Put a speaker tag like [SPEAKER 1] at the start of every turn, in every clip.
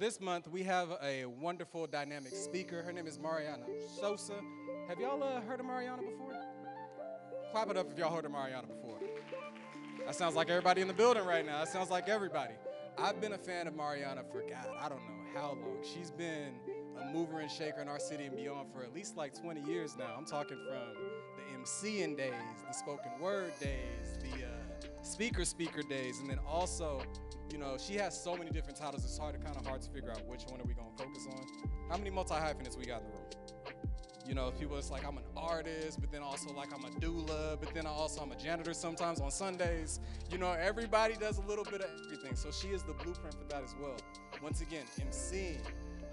[SPEAKER 1] this month, we have a wonderful, dynamic speaker. Her name is Marianna Sousa. Have y'all heard of Marianna before? Clap it up if y'all heard of Marianna before. That sounds like everybody in the building right now. That sounds like everybody. I've been a fan of Marianna for, God, I don't know how long. She's been a mover and shaker in our city and beyond for at least like 20 years now. I'm talking from the MCing days, the spoken word days, the speaker days, and then also, you know, she has so many different titles, it's kind of hard to figure out which one are we going to focus on. How many multi-hyphenates we got in the room? You know, people, it's like I'm an artist, but then also like I'm a doula, but then also I'm a janitor sometimes on Sundays. You know, everybody does a little bit of everything. So she is the blueprint for that as well. Once again, MCing,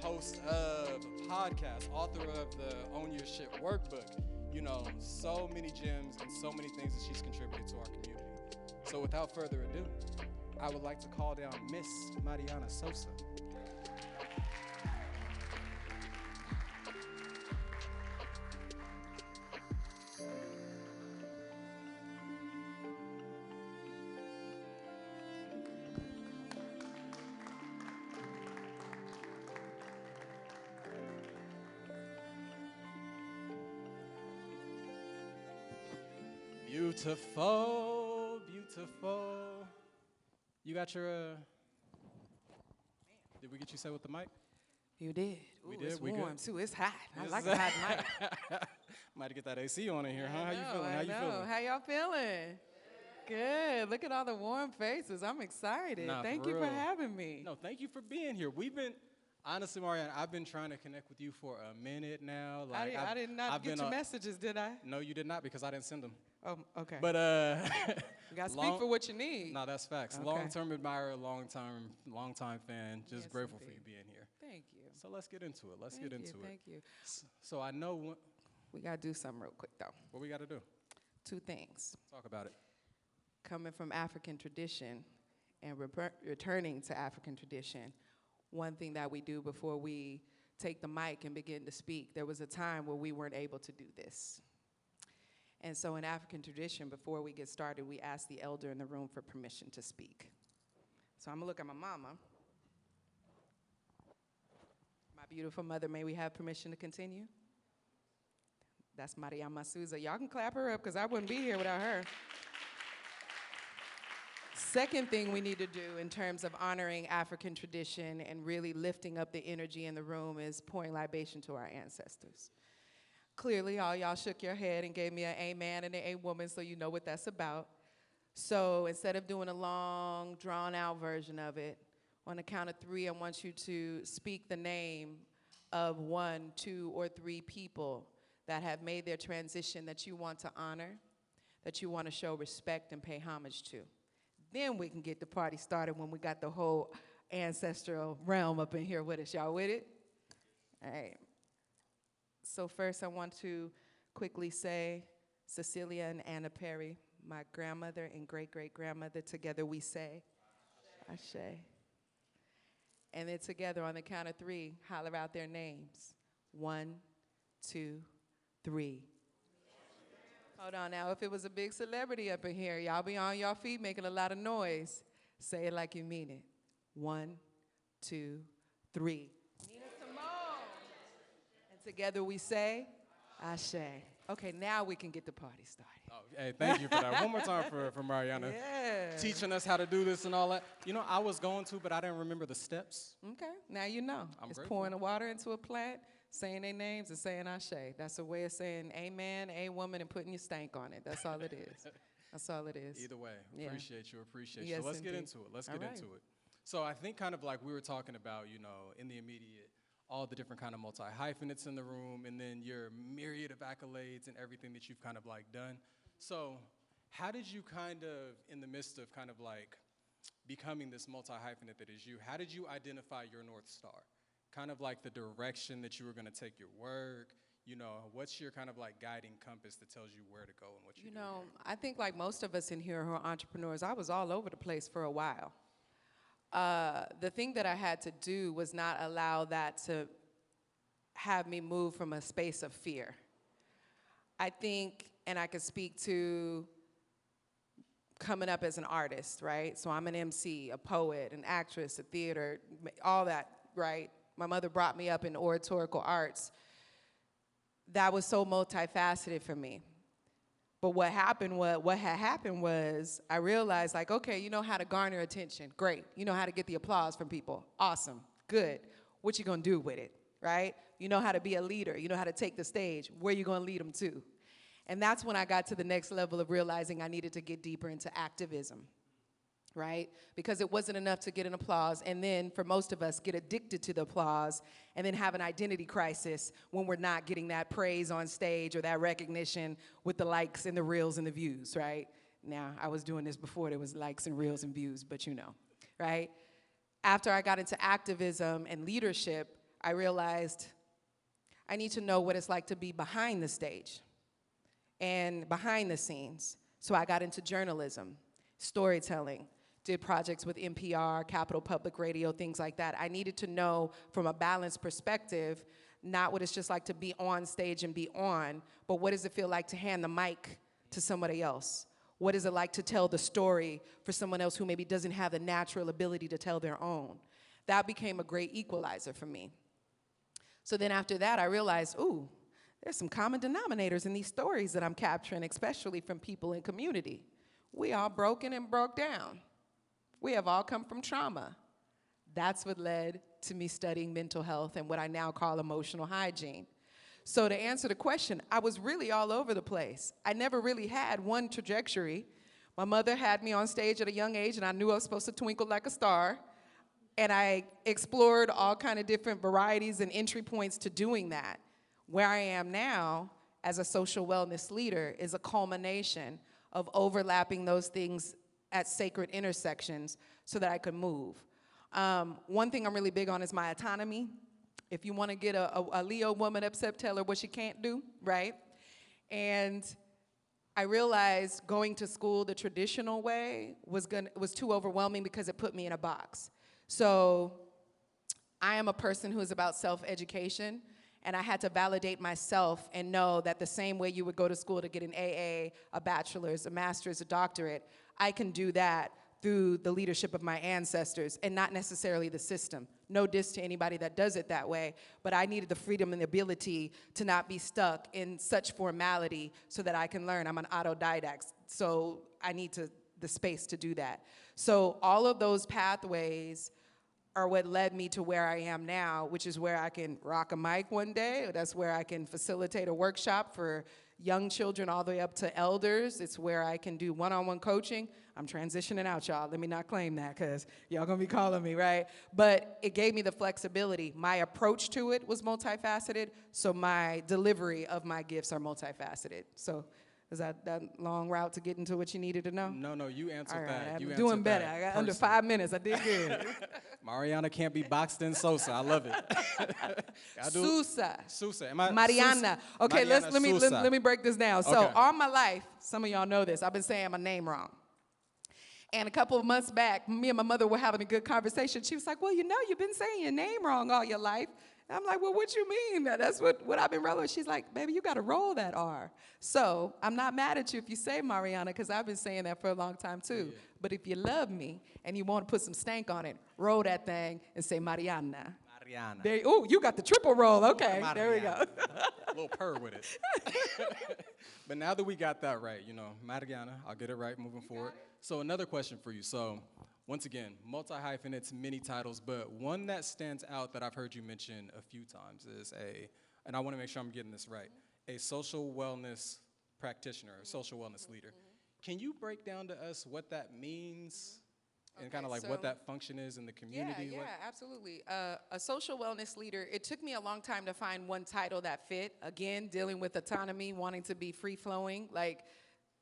[SPEAKER 1] host of a podcast, author of the Own Your Shit workbook. You know, so many gems and so many things that she's contributed to our community. So without further ado, I would like to call down Miss Marianna Sousa. Beautiful, beautiful. You got your, did we get you set with the mic?
[SPEAKER 2] You did. Ooh,
[SPEAKER 1] We did?
[SPEAKER 2] It's
[SPEAKER 1] We
[SPEAKER 2] warm,
[SPEAKER 1] good?
[SPEAKER 2] too. It's hot. I like a hot mic.
[SPEAKER 1] Might get that AC on in here, huh? How you
[SPEAKER 2] I
[SPEAKER 1] feeling?
[SPEAKER 2] know,
[SPEAKER 1] How you feeling?
[SPEAKER 2] How y'all feeling? Good. Look at all the warm faces. I'm excited.
[SPEAKER 1] Nah,
[SPEAKER 2] Thank
[SPEAKER 1] for
[SPEAKER 2] you for
[SPEAKER 1] real.
[SPEAKER 2] having me.
[SPEAKER 1] No, thank you for being here. We've been, honestly, Marianna, I've been trying to connect with you for a minute now. Like,
[SPEAKER 2] I did not
[SPEAKER 1] I've
[SPEAKER 2] get
[SPEAKER 1] been
[SPEAKER 2] your messages, did I?
[SPEAKER 1] No, you did not, because I didn't send them.
[SPEAKER 2] Oh, okay.
[SPEAKER 1] But
[SPEAKER 2] you got to speak for what you need.
[SPEAKER 1] No, that's facts.
[SPEAKER 2] Okay.
[SPEAKER 1] Long-term admirer, long-time fan. Just
[SPEAKER 2] Yes,
[SPEAKER 1] grateful for
[SPEAKER 2] indeed.
[SPEAKER 1] you being here.
[SPEAKER 2] Thank you.
[SPEAKER 1] So let's get into it. Let's
[SPEAKER 2] Thank
[SPEAKER 1] get
[SPEAKER 2] you,
[SPEAKER 1] into it.
[SPEAKER 2] Thank you.
[SPEAKER 1] So I know
[SPEAKER 2] We got to do something real quick, though.
[SPEAKER 1] what we got to do.
[SPEAKER 2] Two things.
[SPEAKER 1] Talk about it.
[SPEAKER 2] Coming from African tradition and returning to African tradition, one thing that we do before we take the mic and begin to speak, there was a time where we weren't able to do this. And so in African tradition, before we get started, we ask the elder in the room for permission to speak. So I'm gonna look at my mama. My beautiful mother, may we have permission to continue? That's Marianna Sousa. Y'all can clap her up, because I wouldn't be here without her. Second thing we need to do in terms of honoring African tradition and really lifting up the energy in the room is pouring libation to our ancestors. Clearly, all y'all shook your head and gave me an amen and an a woman, so you know what that's about. So instead of doing a long, drawn-out version of it, on the count of three, I want you to speak the name of 1, 2, or 3 people that have made their transition that you want to honor, that you want to show respect and pay homage to. Then we can get the party started when we got the whole ancestral realm up in here with us. Y'all with it? All right. So first I want to quickly say Cecilia and Anna Perry, my grandmother and great-great-grandmother, together we say, Ashe. And then together on the count of 3, holler out their names. 1, 2, 3. Hold on now, if it was a big celebrity up in here, y'all be on your feet making a lot of noise. Say it like you mean it. 1, 2, 3. Nina Simone. And together we say, Ashe. Okay, now we can get the party started.
[SPEAKER 1] Oh, hey, thank you for that. One more time for Marianna.
[SPEAKER 2] Yeah.
[SPEAKER 1] Teaching us how to do this and all that. You know, I was going to, but I didn't remember the steps.
[SPEAKER 2] Okay, now you know.
[SPEAKER 1] I'm
[SPEAKER 2] it's
[SPEAKER 1] grateful.
[SPEAKER 2] pouring the water into a plant, saying their names and saying Ashe. That's a way of saying amen, a woman, and putting your stank on it. That's all it is. That's all it is.
[SPEAKER 1] Either way,
[SPEAKER 2] Yeah.
[SPEAKER 1] appreciate you.
[SPEAKER 2] Yes,
[SPEAKER 1] So let's get
[SPEAKER 2] indeed.
[SPEAKER 1] into it. Let's
[SPEAKER 2] All
[SPEAKER 1] get
[SPEAKER 2] right.
[SPEAKER 1] into it. So I think kind of like we were talking about, you know, in the immediate, all the different kind of multi-hyphenates in the room, and then your myriad of accolades and everything that you've kind of like done. So how did you kind of, in the midst of kind of like becoming this multi-hyphenate that is you, how did you identify your North Star? Kind of like the direction that you were gonna take your work, you know, what's your kind of like guiding compass that tells you where to go and what you
[SPEAKER 2] You
[SPEAKER 1] do?
[SPEAKER 2] know, I think like most of us in here who are entrepreneurs, I was all over the place for a while. The thing that I had to do was not allow that to have me move from a space of fear. I think, and I can speak to coming up as an artist, right? So I'm an MC, a poet, an actress, a theater, all that right? My mother brought me up in oratorical arts. That was so multifaceted for me. But what had happened was I realized, like, okay, you know how to garner attention. Great. You know how to get the applause from people. Awesome. Good. What you gonna do with it, right? You know how to be a leader. You know how to take the stage. Where you gonna lead them to? And that's when I got to the next level of realizing I needed to get deeper into activism, right? Because it wasn't enough to get an applause, and then for most of us, get addicted to the applause, and then have an identity crisis when we're not getting that praise on stage or that recognition with the likes and the reels and the views, right? Now, I was doing this before there was likes and reels and views, but you know, right? After I got into activism and leadership, I realized I need to know what it's like to be behind the stage and behind the scenes. So I got into journalism, storytelling, did projects with NPR, Capital Public Radio, things like that. I needed to know from a balanced perspective, not what it's just like to be on stage and be on, but what does it feel like to hand the mic to somebody else? What is it like to tell the story for someone else who maybe doesn't have the natural ability to tell their own? That became a great equalizer for me. So then after that, I realized, ooh, there's some common denominators in these stories that I'm capturing, especially from people in community. We all broken and broke down. We have all come from trauma. That's what led to me studying mental health and what I now call emotional hygiene. So to answer the question, I was really all over the place. I never really had one trajectory. My mother had me on stage at a young age, and I knew I was supposed to twinkle like a star. And I explored all kind of different varieties and entry points to doing that. Where I am now as a social wellness leader is a culmination of overlapping those things at sacred intersections so that I could move. One thing I'm really big on is my autonomy. If you want to get a Leo woman upset, tell her what she can't do, right? And I realized going to school the traditional way was too overwhelming because it put me in a box. So I am a person who is about self-education, and I had to validate myself and know that the same way you would go to school to get an AA, a bachelor's, a master's, a doctorate, I can do that through the leadership of my ancestors and not necessarily the system. No diss to anybody that does it that way, but I needed the freedom and the ability to not be stuck in such formality so that I can learn. I'm an autodidact, so I need the space to do that. So all of those pathways are what led me to where I am now, which is where I can rock a mic one day. That's where I can facilitate a workshop for young children all the way up to elders. It's where I can do one-on-one coaching. I'm transitioning out, y'all. Let me not claim that, because y'all gonna be calling me, right? But it gave me the flexibility. My approach to it was multifaceted, so my delivery of my gifts are multifaceted. So is that long route to get into what you needed to know?
[SPEAKER 1] No, you answered that.
[SPEAKER 2] I'm doing better. I got under 5 minutes. I did good.
[SPEAKER 1] Marianna can't be boxed in Sousa. I love it. Sousa. Am I
[SPEAKER 2] Marianna.
[SPEAKER 1] Sousa?
[SPEAKER 2] Okay,
[SPEAKER 1] Marianna
[SPEAKER 2] let me break this down.
[SPEAKER 1] Okay.
[SPEAKER 2] So all my life, some of y'all know this, I've been saying my name wrong. And a couple of months back, me and my mother were having a good conversation. She was like, well, you know, you've been saying your name wrong all your life. And I'm like, well, what you mean? That's what I've been rolling. She's like, baby, you got to roll that R. So I'm not mad at you if you say Marianna, because I've been saying that for a long time, too. Yeah. But if you love me and you want to put some stank on it, roll that thing and say Marianna.
[SPEAKER 1] Marianna.
[SPEAKER 2] Oh, you got the triple roll. Okay,
[SPEAKER 1] Marianna.
[SPEAKER 2] There we go.
[SPEAKER 1] A little purr with it. But now that we got that right, you know, Marianna, I'll get it right moving forward. So another question for you. So once again, multi-hyphenates, many titles, but one that stands out that I've heard you mention a few times is and I want to make sure I'm getting this right, a social wellness practitioner, a social wellness leader. Can you break down to us what that means and kind of like what that function is in the community?
[SPEAKER 2] Yeah, absolutely. A social wellness leader, it took me a long time to find one title that fit. Again, dealing with autonomy, wanting to be free-flowing, like,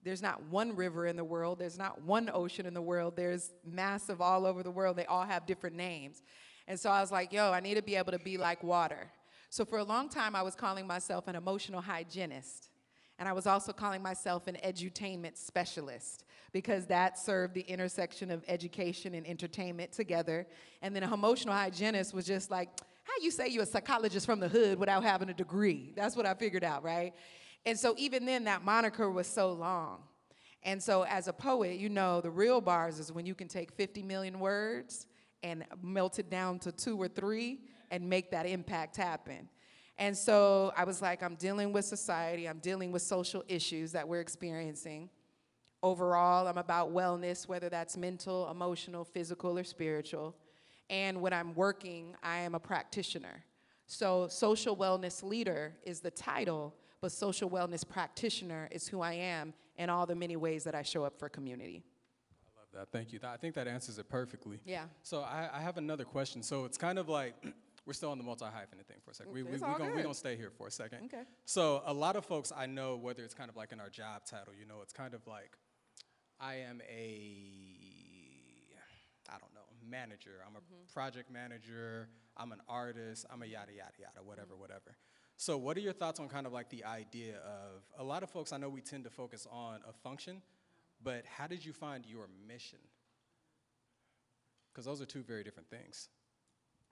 [SPEAKER 2] there's not one river in the world. There's not one ocean in the world. There's massive all over the world. They all have different names. And so I was like, yo, I need to be able to be like water. So for a long time, I was calling myself an emotional hygienist. And I was also calling myself an edutainment specialist, because that served the intersection of education and entertainment together. And then an emotional hygienist was just like, how you say you're a psychologist from the hood without having a degree? That's what I figured out, right? And so even then, that moniker was so long. And so as a poet, you know, the real bars is when you can take 50 million words and melt it down to 2 or 3 and make that impact happen. And so I was like, I'm dealing with society, I'm dealing with social issues that we're experiencing. Overall, I'm about wellness, whether that's mental, emotional, physical, or spiritual. And when I'm working, I am a practitioner. So social wellness leader is the title, but social wellness practitioner is who I am in all the many ways that I show up for community.
[SPEAKER 1] I love that. Thank you. I think that answers it perfectly.
[SPEAKER 2] Yeah.
[SPEAKER 1] So I have another question. So it's kind of like, we're still on the multi-hyphenate thing for a second. We're going to stay here for a second.
[SPEAKER 2] Okay.
[SPEAKER 1] So a lot of folks I know, whether it's kind of like in our job title, you know, it's kind of like, I am I don't know, manager. I'm a project manager. I'm an artist. I'm a yada, yada, yada, whatever, whatever. So what are your thoughts on kind of like the idea of, a lot of folks I know we tend to focus on a function, but how did you find your mission? Because those are two very different things.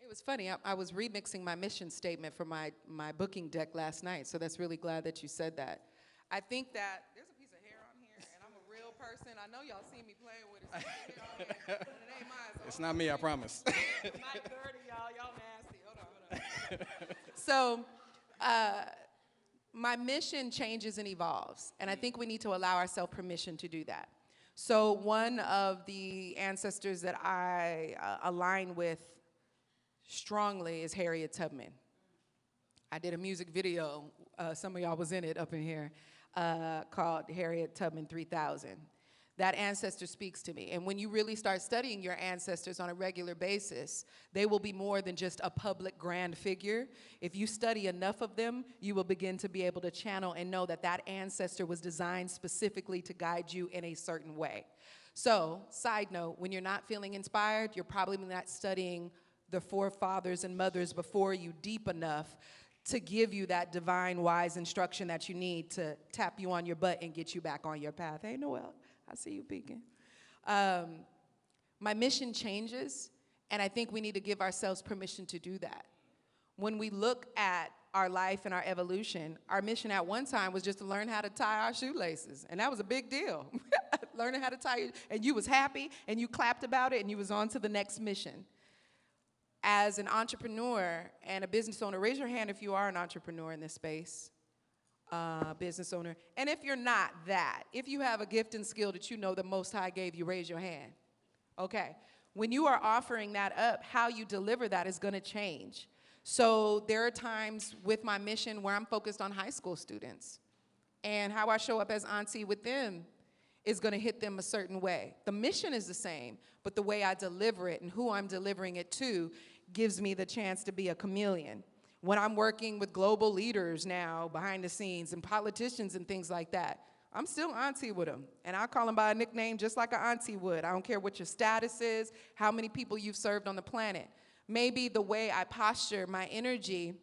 [SPEAKER 2] It was funny. I was remixing my mission statement for my booking deck last night, so that's really glad that you said that. I think that there's a piece of hair on here, and I'm a real person. I know y'all see me playing with it. So hair on here, but it ain't mine. So
[SPEAKER 1] It's not me, I promise.
[SPEAKER 2] I'm not dirty, y'all. Y'all nasty. Hold on. So my mission changes and evolves, and I think we need to allow ourselves permission to do that. So one of the ancestors that I align with strongly is Harriet Tubman. I did a music video, some of y'all was in it up in here, called Harriet Tubman 3000. That ancestor speaks to me. And when you really start studying your ancestors on a regular basis, they will be more than just a public grand figure. If you study enough of them, you will begin to be able to channel and know that that ancestor was designed specifically to guide you in a certain way. So, side note, when you're not feeling inspired, you're probably not studying the forefathers and mothers before you deep enough to give you that divine wise instruction that you need to tap you on your butt and get you back on your path. Hey, Noel, I see you peeking. My mission changes, and I think we need to give ourselves permission to do that. When we look at our life and our evolution, our mission at one time was just to learn how to tie our shoelaces, and that was a big deal. Learning how to tie, and you was happy, and you clapped about it, and you was on to the next mission. As an entrepreneur and a business owner, raise your hand if you are an entrepreneur in this space, business owner. And if you're not that, if you have a gift and skill that you know the Most High gave you, raise your hand. Okay. When you are offering that up, how you deliver that is going to change. So there are times with my mission where I'm focused on high school students. And how I show up as auntie with them is going to hit them a certain way. The mission is the same, but the way I deliver it and who I'm delivering it to gives me the chance to be a chameleon. When I'm working with global leaders now behind the scenes and politicians and things like that, I'm still auntie with them. And I call them by a nickname just like an auntie would. I don't care what your status is, how many people you've served on the planet. Maybe the way I posture my energy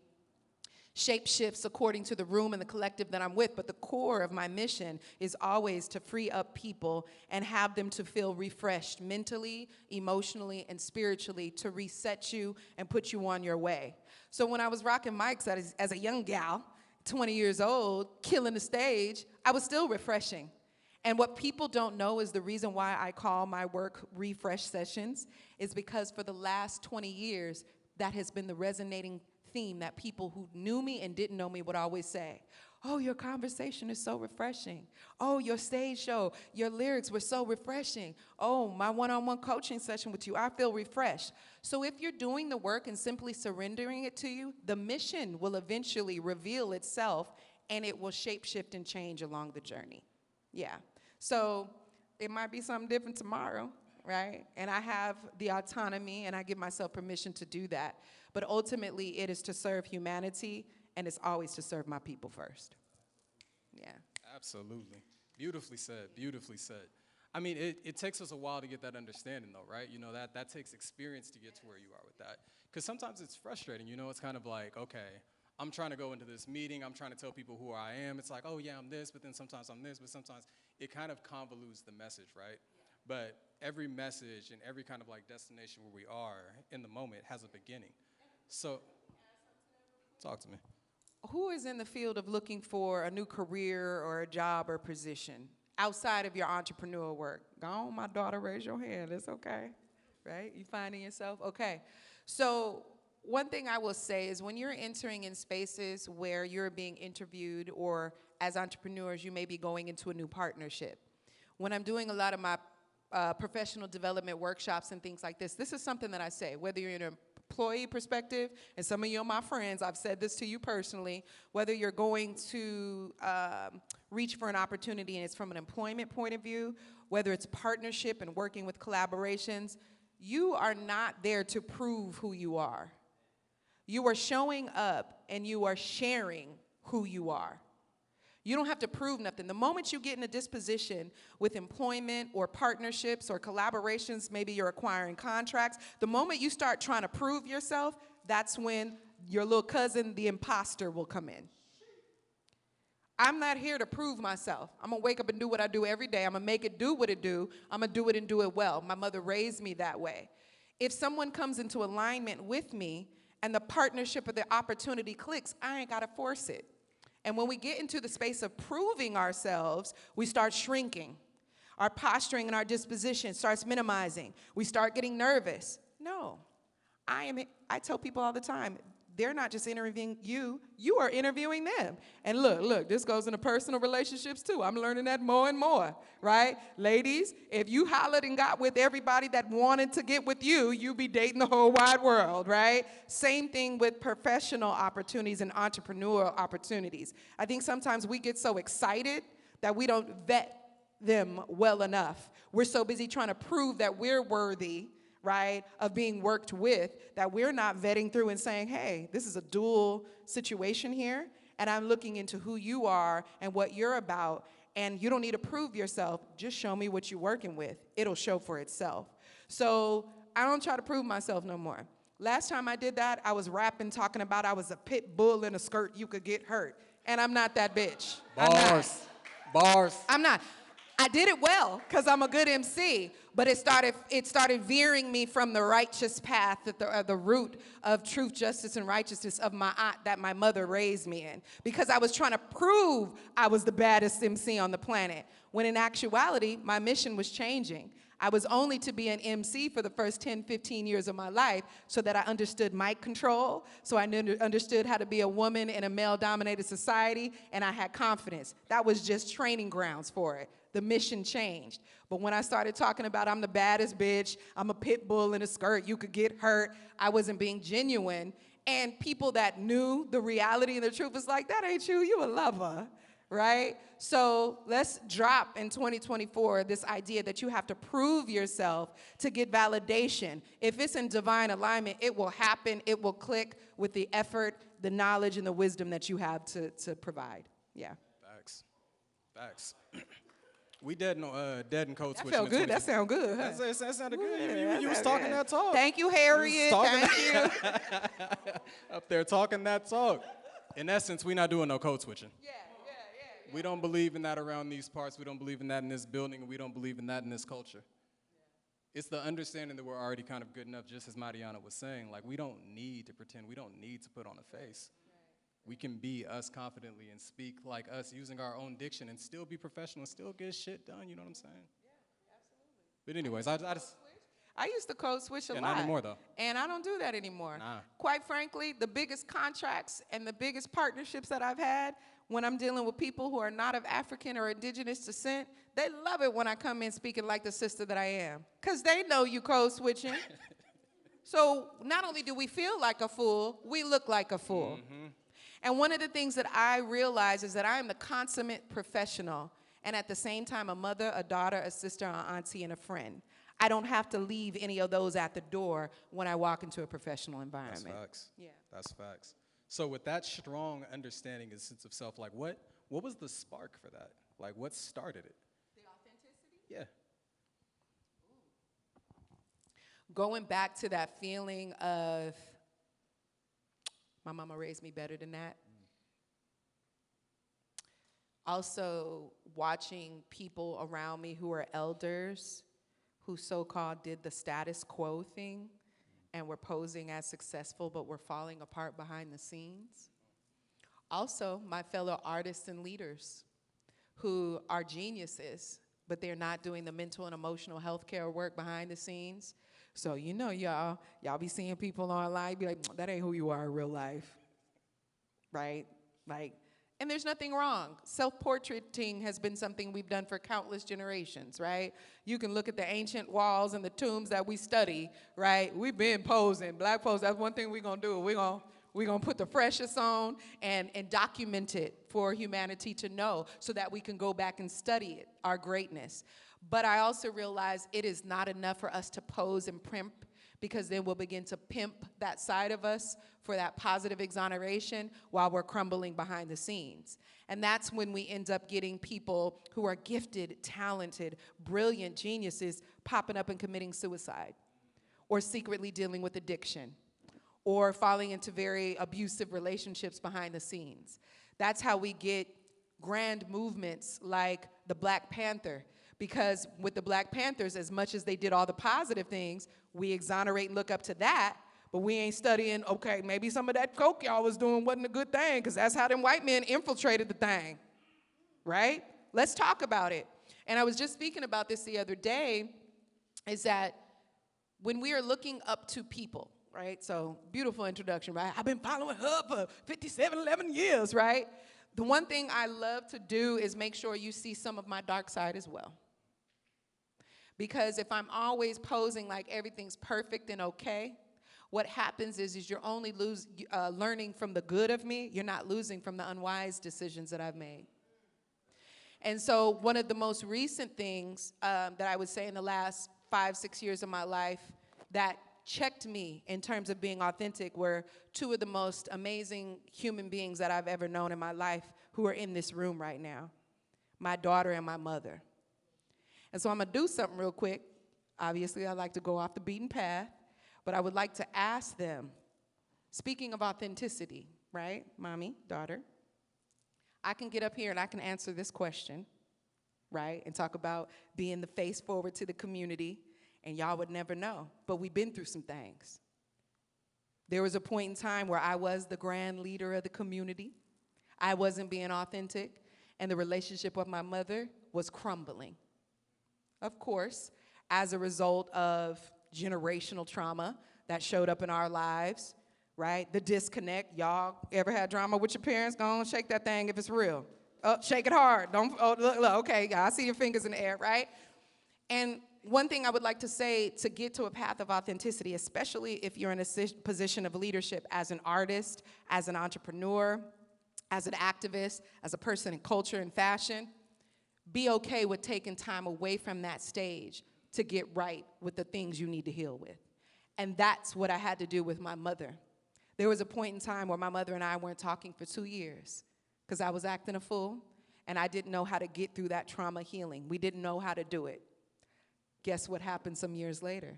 [SPEAKER 2] shape shifts according to the room and the collective that I'm with, but the core of my mission is always to free up people and have them to feel refreshed mentally, emotionally, and spiritually to reset you and put you on your way. So when I was rocking mics as a young gal, 20 years old, killing the stage, I was still refreshing. And what people don't know is the reason why I call my work refresh sessions is because for the last 20 years, that has been the resonating theme that people who knew me and didn't know me would always say. Oh, your conversation is so refreshing. Oh, your stage show, your lyrics were so refreshing. Oh, my one-on-one coaching session with you, I feel refreshed. So if you're doing the work and simply surrendering it to you, the mission will eventually reveal itself and it will shape, shift, and change along the journey. Yeah. So it might be something different tomorrow, right? And I have the autonomy and I give myself permission to do that. But ultimately, it is to serve humanity, and it's always to serve my people first. Yeah.
[SPEAKER 1] Absolutely. Beautifully said, beautifully said. I mean, it takes us a while to get that understanding, though, right? You know, that takes experience to get to where you are with that. Because sometimes it's frustrating, you know? It's kind of like, okay, I'm trying to go into this meeting. I'm trying to tell people who I am. It's like, oh, yeah, I'm this, but then sometimes I'm this, but sometimes it kind of convolutes the message, right? Yeah. But every message and every kind of like destination where we are in the moment has a beginning. So, talk to me.
[SPEAKER 2] Who is in the field of looking for a new career or a job or position outside of your entrepreneurial work? Go on, my daughter, raise your hand. It's okay. right? You finding yourself? Okay. So one thing I will say is when you're entering in spaces where you're being interviewed or as entrepreneurs, you may be going into a new partnership. When I'm doing a lot of my professional development workshops and things like this is something that I say, whether you're in an employee perspective, and some of you are my friends, I've said this to you personally, whether you're going to reach for an opportunity and it's from an employment point of view, whether it's partnership and working with collaborations, you are not there to prove who you are. You are showing up and you are sharing who you are. You don't have to prove nothing. The moment you get in a disposition with employment or partnerships or collaborations, maybe you're acquiring contracts, the moment you start trying to prove yourself, that's when your little cousin, the imposter, will come in. I'm not here to prove myself. I'm gonna wake up and do what I do every day. I'm gonna make it do what it do. I'm gonna do it and do it well. My mother raised me that way. If someone comes into alignment with me and the partnership or the opportunity clicks, I ain't gotta force it. And when we get into the space of proving ourselves, we start shrinking. Our posturing and our disposition starts minimizing. We start getting nervous. No, I tell people all the time, they're not just interviewing you, you are interviewing them. And look, this goes into personal relationships too. I'm learning that more and more, right? Ladies, if you hollered and got with everybody that wanted to get with you, you'd be dating the whole wide world, right? Same thing with professional opportunities and entrepreneurial opportunities. I think sometimes we get so excited that we don't vet them well enough. We're so busy trying to prove that we're worthy, right, of being worked with, that we're not vetting through and saying, hey, this is a dual situation here, and I'm looking into who you are and what you're about, and you don't need to prove yourself, just show me what you're working with. It'll show for itself. So I don't try to prove myself no more. Last time I did that, I was rapping, talking about I was a pit bull in a skirt, you could get hurt, and I'm not that bitch.
[SPEAKER 1] Bars.
[SPEAKER 2] I'm not. I did it well because I'm a good MC, but it started veering me from the righteous path, the root of truth, justice, and righteousness of my aunt that my mother raised me in, because I was trying to prove I was the baddest MC on the planet, when in actuality, my mission was changing. I was only to be an MC for the first 10, 15 years of my life so that I understood mic control, so I understood how to be a woman in a male-dominated society, and I had confidence. That was just training grounds for it. The mission changed. But when I started talking about I'm the baddest bitch, I'm a pit bull in a skirt, you could get hurt, I wasn't being genuine. And people that knew the reality and the truth was like, that ain't you a lover, right? So let's drop in 2024 this idea that you have to prove yourself to get validation. If it's in divine alignment, it will happen, it will click with the effort, the knowledge, and the wisdom that you have to provide. Yeah.
[SPEAKER 1] Facts. We dead in code switching.
[SPEAKER 2] That felt good. That sound good. Huh?
[SPEAKER 1] That sounded good. Yeah, you was talking that talk.
[SPEAKER 2] Thank you, Harriet. Thank you.
[SPEAKER 1] Up there talking that talk. In essence, we not doing no code switching. Yeah. We don't believe in that around these parts. We don't believe in that in this building. And we don't believe in that in this culture. Yeah. It's the understanding that we're already kind of good enough, just as Marianna was saying. Like, we don't need to pretend. We don't need to put on a face. We can be us confidently and speak like us using our own diction and still be professional and still get shit done, you know what I'm saying? Yeah, absolutely. But anyways,
[SPEAKER 2] I used to code switch a lot.
[SPEAKER 1] Not anymore, though.
[SPEAKER 2] And I don't do that anymore.
[SPEAKER 1] Nah.
[SPEAKER 2] Quite frankly, the biggest contracts and the biggest partnerships that I've had when I'm dealing with people who are not of African or indigenous descent, they love it when I come in speaking like the sister that I am, because they know you code switching. So not only do we feel like a fool, we look like a fool. Mm-hmm. And one of the things that I realize is that I am the consummate professional, and at the same time a mother, a daughter, a sister, an auntie, and a friend. I don't have to leave any of those at the door when I walk into a professional environment.
[SPEAKER 1] That's facts. Yeah. That's facts. So with that strong understanding and sense of self, like what was the spark for that? Like what started it?
[SPEAKER 2] The authenticity?
[SPEAKER 1] Yeah.
[SPEAKER 2] Going back to that feeling of, my mama raised me better than that. Also, watching people around me who are elders, who so-called did the status quo thing and were posing as successful, but were falling apart behind the scenes. Also, my fellow artists and leaders who are geniuses, but they're not doing the mental and emotional health care work behind the scenes, So you know, y'all be seeing people online, be like, that ain't who you are in real life, right? Like, and there's nothing wrong. Self-portraiting has been something we've done for countless generations, right? You can look at the ancient walls and the tombs that we study, right? We've been posing, black pose. That's one thing we're gonna do. We're gonna put the freshest on and document it for humanity to know so that we can go back and study it, our greatness. But I also realize it is not enough for us to pose and primp, because then we'll begin to pimp that side of us for that positive exoneration while we're crumbling behind the scenes. And that's when we end up getting people who are gifted, talented, brilliant geniuses popping up and committing suicide, or secretly dealing with addiction, or falling into very abusive relationships behind the scenes. That's how we get grand movements like the Black Panther. Because with the Black Panthers, as much as they did all the positive things, we exonerate and look up to that, but we ain't studying, okay, maybe some of that coke y'all was doing wasn't a good thing, because that's how them white men infiltrated the thing, right? Let's talk about it. And I was just speaking about this the other day, is that when we are looking up to people, right? So beautiful introduction, right? I've been following her for 11 years, right? The one thing I love to do is make sure you see some of my dark side as well. Because if I'm always posing like everything's perfect and okay, what happens is you're only learning from the good of me. You're not losing from the unwise decisions that I've made. And so one of the most recent things that I would say in the last 5-6 years of my life that checked me in terms of being authentic were two of the most amazing human beings that I've ever known in my life who are in this room right now, my daughter and my mother. And so I'm gonna do something real quick. Obviously, I like to go off the beaten path, but I would like to ask them, speaking of authenticity, right, mommy, daughter, I can get up here and I can answer this question, right, and talk about being the face forward to the community, and y'all would never know, but we've been through some things. There was a point in time where I was the grand leader of the community. I wasn't being authentic, and the relationship with my mother was crumbling. Of course, as a result of generational trauma that showed up in our lives, right? The disconnect. Y'all ever had drama with your parents? Go on, shake that thing if it's real. Oh, shake it hard. Don't, oh, look, okay, I see your fingers in the air, right? And one thing I would like to say to get to a path of authenticity, especially if you're in a position of leadership as an artist, as an entrepreneur, as an activist, as a person in culture and fashion, be okay with taking time away from that stage to get right with the things you need to heal with. And that's what I had to do with my mother. There was a point in time where my mother and I weren't talking for 2 years because I was acting a fool and I didn't know how to get through that trauma healing. We didn't know how to do it. Guess what happened some years later?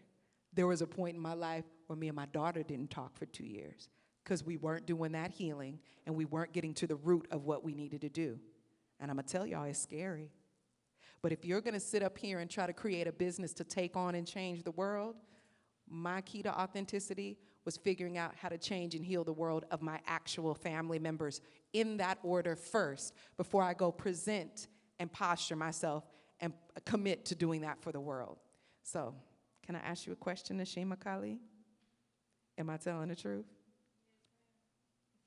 [SPEAKER 2] There was a point in my life where me and my daughter didn't talk for 2 years because we weren't doing that healing and we weren't getting to the root of what we needed to do. And I'm gonna tell y'all, it's scary. But if you're gonna sit up here and try to create a business to take on and change the world, my key to authenticity was figuring out how to change and heal the world of my actual family members in that order first before I go present and posture myself and commit to doing that for the world. So, can I ask you a question, Nashima Kali? Am I telling the truth?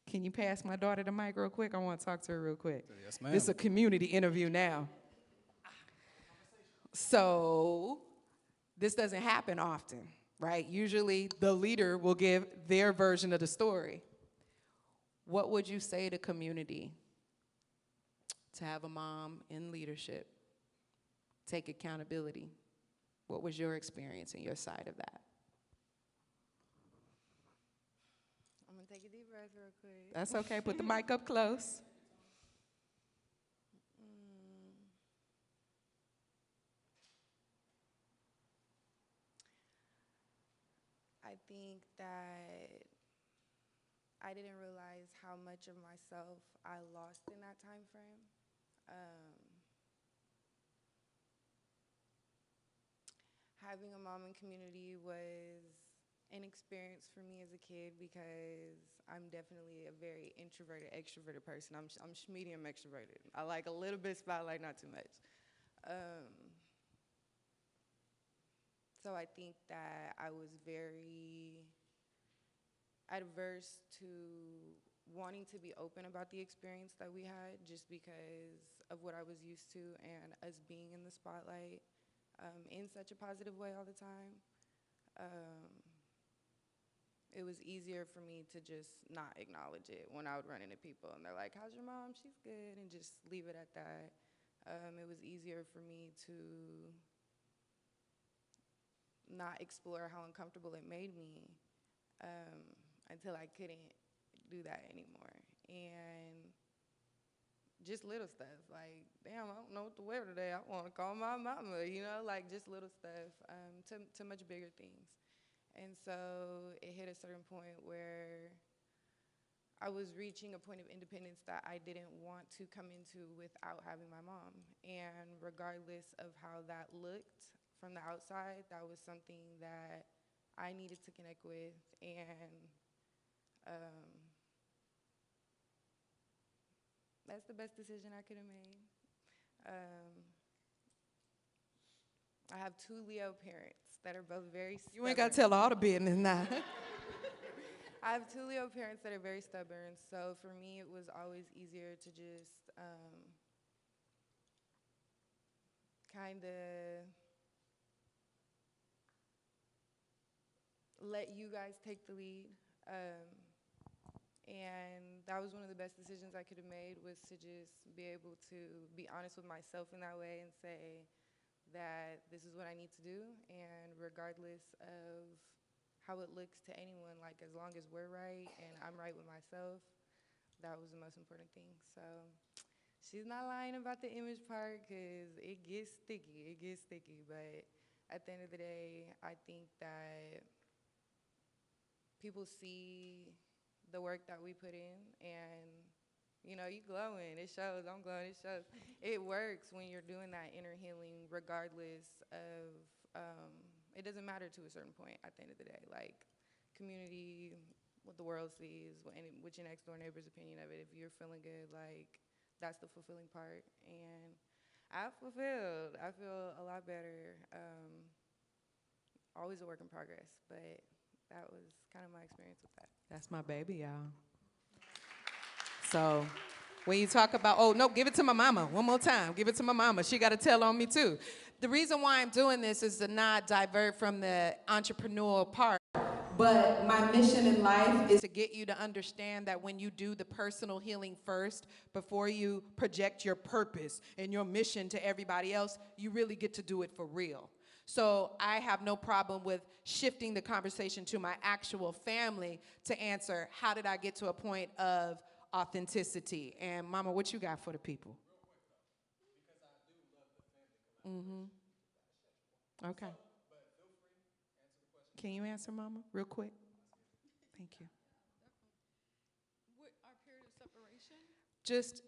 [SPEAKER 2] Can you pass my daughter the mic real quick? I want to talk to her real quick.
[SPEAKER 1] Yes, ma'am.
[SPEAKER 2] This is a community interview now. So, this doesn't happen often, right? Usually, the leader will give their version of the story. What would you say to community to have a mom in leadership take accountability? What was your experience and your side of that?
[SPEAKER 3] I'm gonna take a deep breath real quick.
[SPEAKER 2] That's okay, put the mic up close.
[SPEAKER 3] I think that I didn't realize how much of myself I lost in that time frame. Having a mom in community was an experience for me as a kid because I'm definitely a very introverted, extroverted person. I'm medium extroverted. I like a little bit of spotlight, not too much. So I think that I was very adverse to wanting to be open about the experience that we had just because of what I was used to and us being in the spotlight in such a positive way all the time. Um, it was easier for me to just not acknowledge it when I would run into people and they're like, how's your mom? She's good, and just leave it at that. It was easier for me to not explore how uncomfortable it made me until I couldn't do that anymore. And just little stuff, like, damn, I don't know what to wear today. I want to call my mama, you know, like just little stuff to much bigger things. And so it hit a certain point where I was reaching a point of independence that I didn't want to come into without having my mom. And regardless of how that looked from the outside, that was something that I needed to connect with. And that's the best decision I could have made. I have 2 Leo parents that are both very stubborn.
[SPEAKER 2] You ain't got to tell all the business now.
[SPEAKER 3] I have 2 Leo parents that are very stubborn, so for me it was always easier to just kind of let you guys take the lead. And that was one of the best decisions I could have made, was to just be able to be honest with myself in that way and say that this is what I need to do, and regardless of how it looks to anyone, like as long as we're right and I'm right with myself, that was the most important thing. So she's not lying about the image part, because it gets sticky, but at the end of the day, I think that people see the work that we put in, and you know, you glowing, it shows. I'm glowing, it shows. It works when you're doing that inner healing, regardless of, it doesn't matter to a certain point at the end of the day. Like, community, what the world sees, what your next door neighbor's opinion of it. If you're feeling good, like, that's the fulfilling part. And I fulfilled. I feel a lot better. Always a work in progress, but that was kind of my experience with that.
[SPEAKER 2] That's my baby, y'all. So when you talk about, oh, no, give it to my mama. One more time. Give it to my mama. She got to tell on me, too. The reason why I'm doing this is to not divert from the entrepreneurial part. But my mission in life is to get you to understand that when you do the personal healing first, before you project your purpose and your mission to everybody else, you really get to do it for real. So I have no problem with shifting the conversation to my actual family to answer, how did I get to a point of authenticity? And Mama, what you got for the people?
[SPEAKER 1] Real quick though, because I do love the family collaboration.
[SPEAKER 2] Okay.
[SPEAKER 1] But feel free, answer the question.
[SPEAKER 2] Can you answer, Mama, real quick? Thank you.
[SPEAKER 4] What, our period of separation?
[SPEAKER 2] Just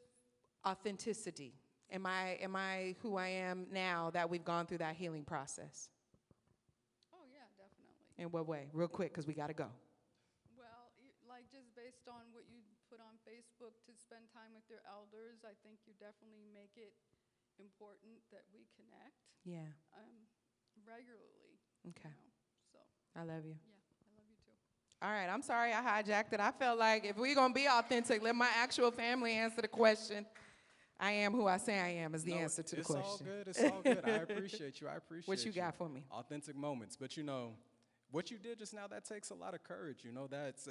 [SPEAKER 2] authenticity. Am I who I am now that we've gone through that healing process?
[SPEAKER 4] Oh yeah, definitely.
[SPEAKER 2] In what way? Real quick, because we got to go.
[SPEAKER 4] Well, like just based on what you put on Facebook to spend time with your elders, I think you definitely make it important that we connect
[SPEAKER 2] Yeah.
[SPEAKER 4] regularly.
[SPEAKER 2] Okay.
[SPEAKER 4] You know? So
[SPEAKER 2] I love you.
[SPEAKER 4] yeah, I love you too.
[SPEAKER 2] All right, I'm sorry I hijacked it. I felt like if we're going to be authentic, let my actual family answer the question. I am who I say I am is the answer to the question.
[SPEAKER 1] It's all good. It's all good. I appreciate you. I appreciate
[SPEAKER 2] What you got for me?
[SPEAKER 1] Authentic moments. But you know, what you did just now, that takes a lot of courage. You know, it's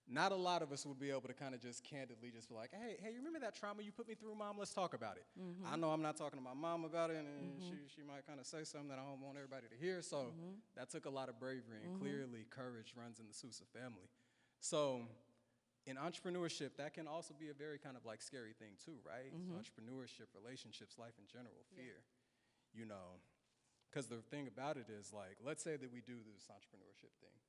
[SPEAKER 1] not a lot of us would be able to kind of just candidly just be like, hey, you remember that trauma you put me through, Mom? Let's talk about it. I know I'm not talking to my mom about it, and she might kind of say something that I don't want everybody to hear. So that took a lot of bravery, and clearly courage runs in the Sousa family. So in entrepreneurship, that can also be a very kind of like scary thing too, right? So entrepreneurship, relationships, life in general, fear, you know. Because the thing about it is, like, let's say that we do this entrepreneurship thing.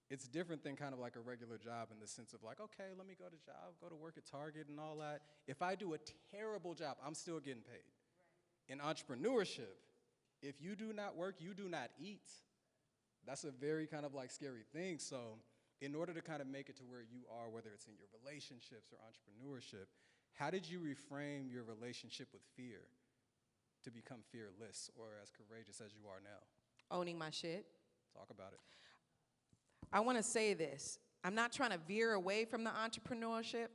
[SPEAKER 1] It's different than kind of like a regular job in the sense of like, okay, let me go to work at Target and all that. If I do a terrible job, I'm still getting paid. Right. In entrepreneurship, if you do not work, you do not eat. That's a very kind of like scary thing. So in order to kind of make it to where you are, whether it's in your relationships or entrepreneurship, how did you reframe your relationship with fear to become fearless or as courageous as you are now?
[SPEAKER 2] owning my shit.
[SPEAKER 1] Talk about it.
[SPEAKER 2] I want to say this. I'm not trying to veer away from the entrepreneurship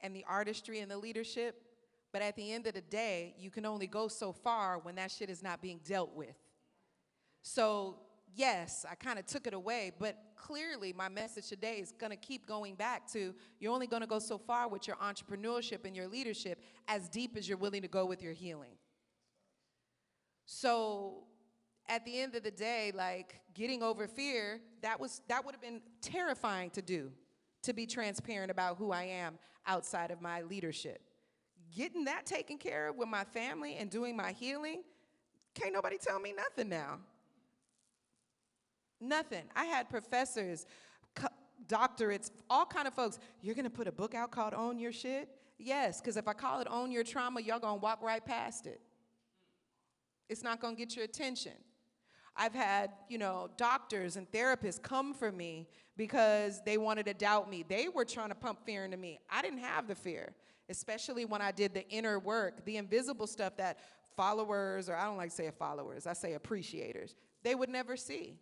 [SPEAKER 2] and the artistry and the leadership, but at the end of the day, you can only go so far when that shit is not being dealt with. So, yes, I kind of took it away, but clearly my message today is going to keep going back to you're only going to go so far with your entrepreneurship and your leadership as deep as you're willing to go with your healing. So, at the end of the day, like getting over fear, that would have been terrifying to do, to be transparent about who I am outside of my leadership. Getting that taken care of with my family and doing my healing, can't nobody tell me nothing now. Nothing. I had professors, doctorates, all kind of folks. You're gonna put a book out called Own Your Shit? Yes, because if I call it Own Your Trauma, y'all gonna walk right past it. It's not gonna get your attention. I've had, doctors and therapists come for me because they wanted to doubt me. They were trying to pump fear into me. I didn't have the fear, especially when I did the inner work, the invisible stuff that followers, or I don't like to say followers, I say appreciators, they would never see.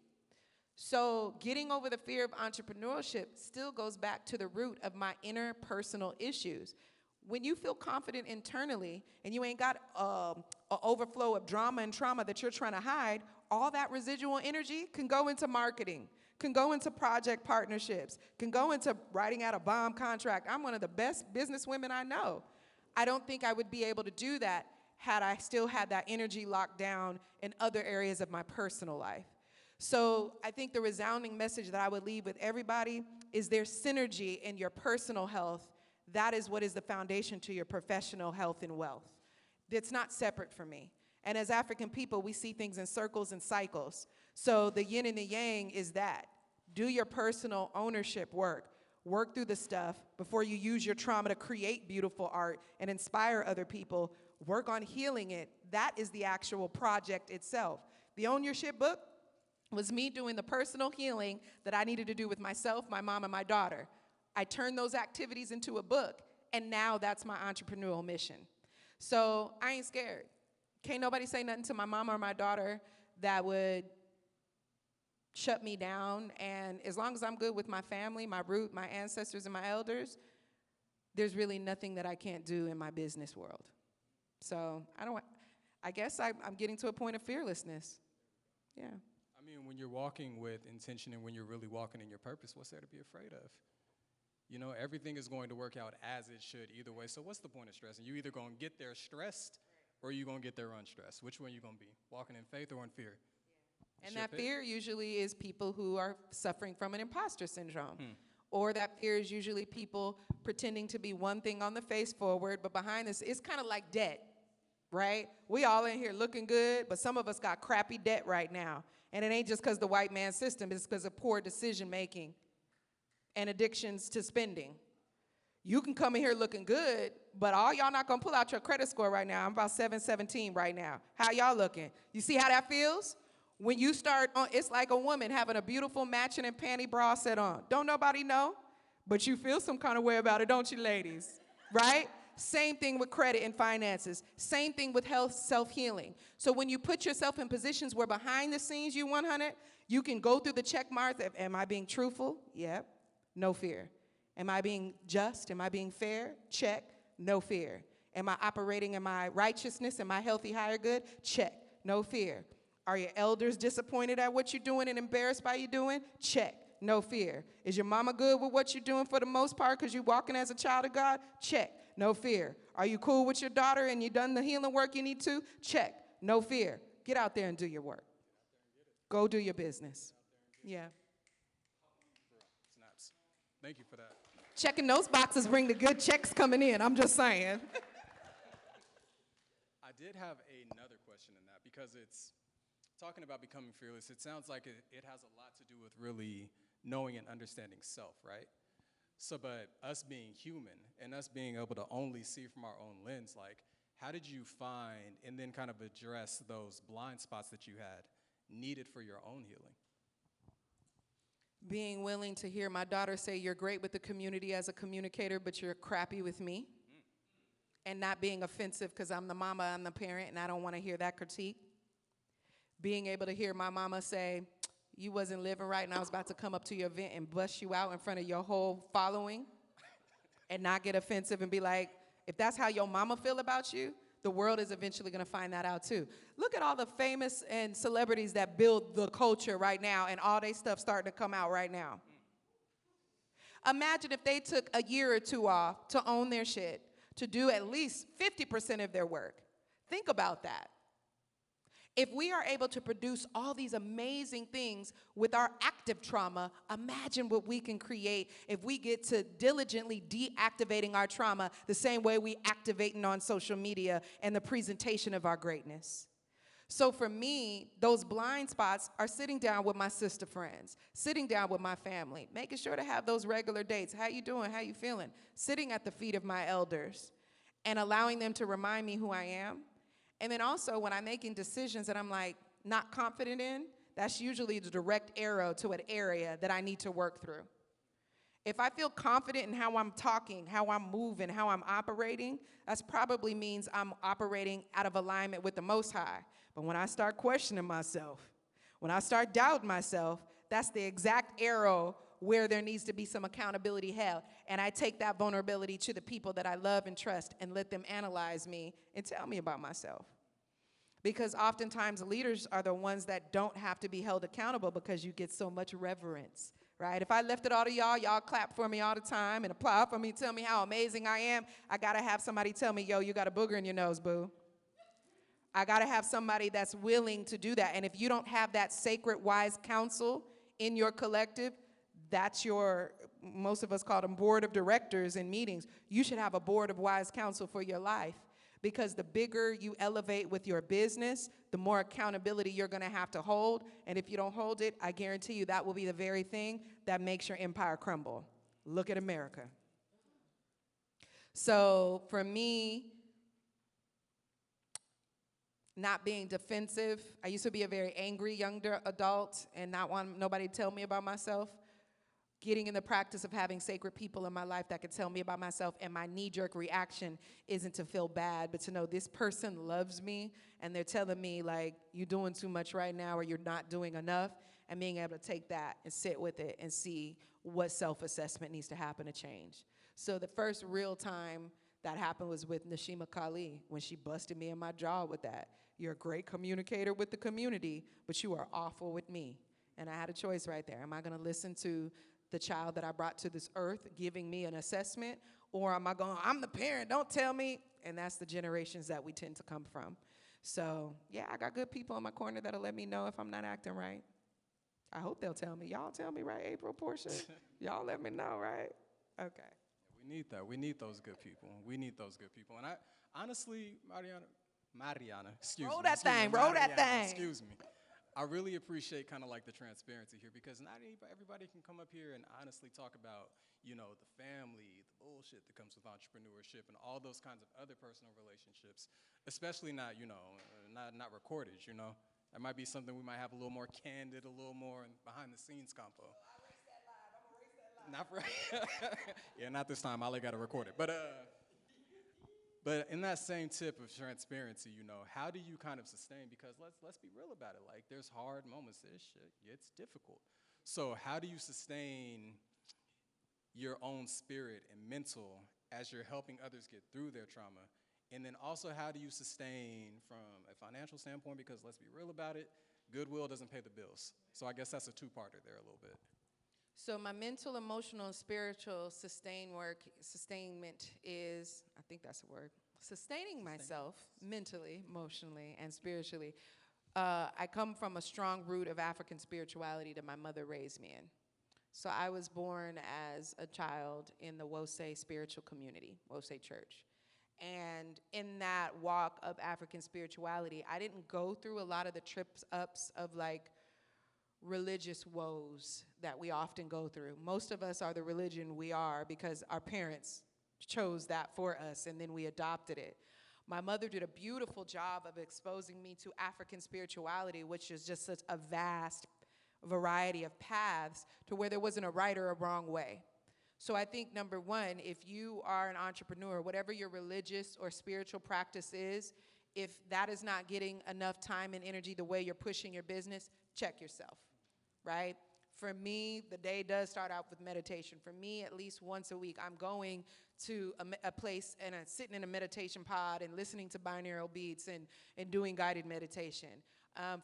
[SPEAKER 2] So getting over the fear of entrepreneurship still goes back to the root of my inner personal issues. When you feel confident internally and you ain't got an overflow of drama and trauma that you're trying to hide, all that residual energy can go into marketing, can go into project partnerships, can go into writing out a bomb contract. I'm one of the best businesswomen I know. I don't think I would be able to do that had I still had that energy locked down in other areas of my personal life. So I think the resounding message that I would leave with everybody is there's synergy in your personal health. That is what is the foundation to your professional health and wealth. It's not separate from me. And as African people, we see things in circles and cycles. So the yin and the yang is that. Do your personal ownership work. Work through the stuff before you use your trauma to create beautiful art and inspire other people. Work on healing it. That is the actual project itself. The Own Your Shit book was me doing the personal healing that I needed to do with myself, my mom, and my daughter. I turned those activities into a book, and now that's my entrepreneurial mission. So I ain't scared. Can't nobody say nothing to my mom or my daughter that would shut me down. And as long as I'm good with my family, my root, my ancestors, and my elders, there's really nothing that I can't do in my business world. So I guess I'm getting to a point of fearlessness. Yeah.
[SPEAKER 1] I mean, when you're walking with intention and when you're really walking in your purpose, what's there to be afraid of? Everything is going to work out as it should either way. So what's the point of stressing? You either going to get there stressed or you going to get there unstressed. Which one you going to be? Walking in faith or in fear?
[SPEAKER 2] Yeah. And that fear usually is people who are suffering from an imposter syndrome. Or that fear is usually people pretending to be one thing on the face forward, but behind this, it's kind of like debt, right? We all in here looking good, but some of us got crappy debt right now. And it ain't just because the white man system, it's because of poor decision making and addictions to spending. You can come in here looking good, but all y'all not gonna pull out your credit score right now. I'm about 717 right now. How y'all looking? You see how that feels? When you start, it's like a woman having a beautiful matching and panty bra set on. Don't nobody know, but you feel some kind of way about it, don't you, ladies? Right? Same thing with credit and finances. Same thing with health, self-healing. So when you put yourself in positions where behind the scenes you 100, you can go through the check marks. Am I being truthful? Yep. No fear. Am I being just? Am I being fair? Check. No fear. Am I operating in my righteousness and my healthy higher good? Check. No fear. Are your elders disappointed at what you're doing and embarrassed by you doing? Check. No fear. Is your mama good with what you're doing for the most part because you're walking as a child of God? Check. No fear. Are you cool with your daughter and you done the healing work you need to? Check. No fear. Get out there and do your work. Go do your business. Yeah.
[SPEAKER 1] Snaps. Thank you for that.
[SPEAKER 2] Checking those boxes bring the good checks coming in. I'm just saying.
[SPEAKER 1] I did have another question in that because it's talking about becoming fearless. It sounds like it has a lot to do with really knowing and understanding self, right? So, but us being human and us being able to only see from our own lens, like, how did you find and then kind of address those blind spots that you had needed for your own healing?
[SPEAKER 2] Being willing to hear my daughter say, you're great with the community as a communicator, but you're crappy with me. And not being offensive because I'm the mama, I'm the parent, and I don't want to hear that critique. Being able to hear my mama say, you wasn't living right and I was about to come up to your event and bust you out in front of your whole following and not get offensive and be like, if that's how your mama feel about you, the world is eventually gonna find that out too. Look at all the famous and celebrities that build the culture right now and all their stuff starting to come out right now. Imagine if they took a year or two off to own their shit, to do at least 50% of their work. Think about that. If we are able to produce all these amazing things with our active trauma, imagine what we can create if we get to diligently deactivating our trauma the same way we activating on social media and the presentation of our greatness. So for me, those blind spots are sitting down with my sister friends, sitting down with my family, making sure to have those regular dates. How you doing? How you feeling? Sitting at the feet of my elders and allowing them to remind me who I am. And then also when I'm making decisions that I'm like not confident in, that's usually the direct arrow to an area that I need to work through. If I feel confident in how I'm talking, how I'm moving, how I'm operating, that probably means I'm operating out of alignment with the Most High. But when I start questioning myself, when I start doubting myself, that's the exact arrow where there needs to be some accountability held. And I take that vulnerability to the people that I love and trust and let them analyze me and tell me about myself. Because oftentimes leaders are the ones that don't have to be held accountable because you get so much reverence, right? If I left it all to y'all, y'all clap for me all the time and applaud for me, tell me how amazing I am, I gotta have somebody tell me, yo, you got a booger in your nose, boo. I gotta have somebody that's willing to do that. And if you don't have that sacred, wise counsel in your collective, that's your, most of us call them board of directors in meetings. You should have a board of wise counsel for your life, because the bigger you elevate with your business, the more accountability you're gonna have to hold. And if you don't hold it, I guarantee you that will be the very thing that makes your empire crumble. Look at America. So for me, not being defensive, I used to be a very angry young adult and not want nobody to tell me about myself. Getting in the practice of having sacred people in my life that could tell me about myself, and my knee-jerk reaction isn't to feel bad, but to know this person loves me and they're telling me like, you're doing too much right now or you're not doing enough, and being able to take that and sit with it and see what self-assessment needs to happen to change. So the first real time that happened was with Nashima Kali, when she busted me in my jaw with that. You're a great communicator with the community, but you are awful with me. And I had a choice right there. Am I gonna listen to the child that I brought to this earth giving me an assessment, or am I going, I'm the parent, don't tell me? And that's the generations that we tend to come from. So yeah, I got good people in my corner that'll let me know if I'm not acting right. I hope they'll tell me. Y'all tell me, right, April, Portia? Y'all let me know, right? Okay.
[SPEAKER 1] We need that. We need those good people. We need those good people. And I honestly, Marianna, excuse me.
[SPEAKER 2] Roll that thing, roll that thing.
[SPEAKER 1] Excuse me. I really appreciate kind of like the transparency here, because not everybody can come up here and honestly talk about, you know, the family, the bullshit that comes with entrepreneurship and all those kinds of other personal relationships, especially not, you know, not recorded, you know. That might be something we might have a little more candid, a little more behind the scenes compo.
[SPEAKER 2] I'll erase that live. I'm gonna erase that live.
[SPEAKER 1] Not for, yeah, not this time. I gotta record it. But in that same tip of transparency, you know, how do you kind of sustain? Because let's be real about it. Like, there's hard moments. This shit gets difficult. So how do you sustain your own spirit and mental as you're helping others get through their trauma? And then also, how do you sustain from a financial standpoint? Because let's be real about it, goodwill doesn't pay the bills. So I guess that's a two-parter there a little bit.
[SPEAKER 2] So my mental, emotional, and spiritual sustainment is, I think that's a word, sustaining myself mentally, emotionally, and spiritually. I come from a strong root of African spirituality that my mother raised me in. So I was born as a child in the Wose spiritual community, Wose Church. And in that walk of African spirituality, I didn't go through a lot of the trips ups of like religious woes that we often go through. Most of us are the religion we are because our parents chose that for us and then we adopted it. My mother did a beautiful job of exposing me to African spirituality, which is just such a vast variety of paths to where there wasn't a right or a wrong way. So I think number one, if you are an entrepreneur, whatever your religious or spiritual practice is, If that is not getting enough time and energy the way you're pushing your business, check yourself, right? For me, the day does start out with meditation. For me, at least once a week, I'm going to a place and sitting in a meditation pod and listening to binaural beats and doing guided meditation.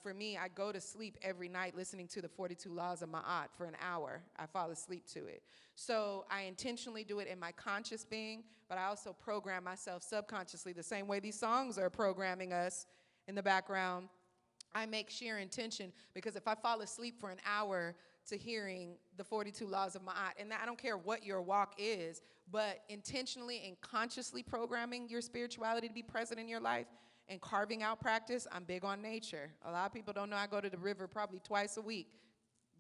[SPEAKER 2] For me, I go to sleep every night listening to the 42 Laws of Ma'at for an hour. I fall asleep to it. So I intentionally do it in my conscious being, but I also program myself subconsciously the same way these songs are programming us in the background. I make sheer intention, because if I fall asleep for an hour to hearing the 42 Laws of Ma'at, and I don't care what your walk is, but intentionally and consciously programming your spirituality to be present in your life and carving out practice. I'm big on nature. A lot of people don't know I go to the river probably twice a week,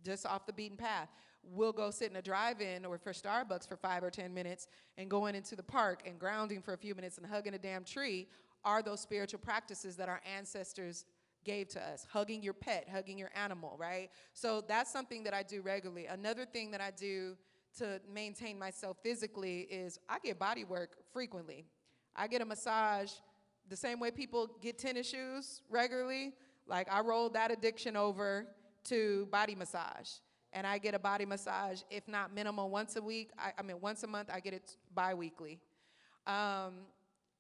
[SPEAKER 2] just off the beaten path. We'll go sit in a drive-in or for Starbucks for 5 or 10 minutes and going into the park and grounding for a few minutes and hugging a damn tree are those spiritual practices that our ancestors gave to us. Hugging your pet, hugging your animal, right? So that's something that I do regularly. Another thing that I do to maintain myself physically is I get body work frequently. I get a massage the same way people get tennis shoes regularly. Like, I rolled that addiction over to body massage. And I get a body massage, if not minimal, once a week. Once a month. I get it bi-weekly.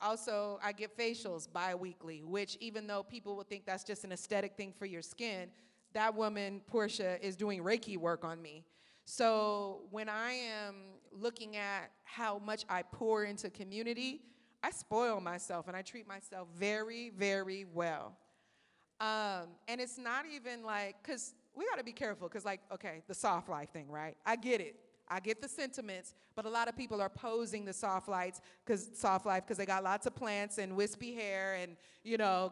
[SPEAKER 2] Also, I get facials bi-weekly, which, even though people will think that's just an aesthetic thing for your skin, that woman, Portia, is doing Reiki work on me. So when I am looking at how much I pour into community, I spoil myself and I treat myself very, very well. And it's not even like, because we got to be careful, because, like, okay, the soft life thing, right? I get it. I get the sentiments, but a lot of people are posing the soft life because they got lots of plants and wispy hair and,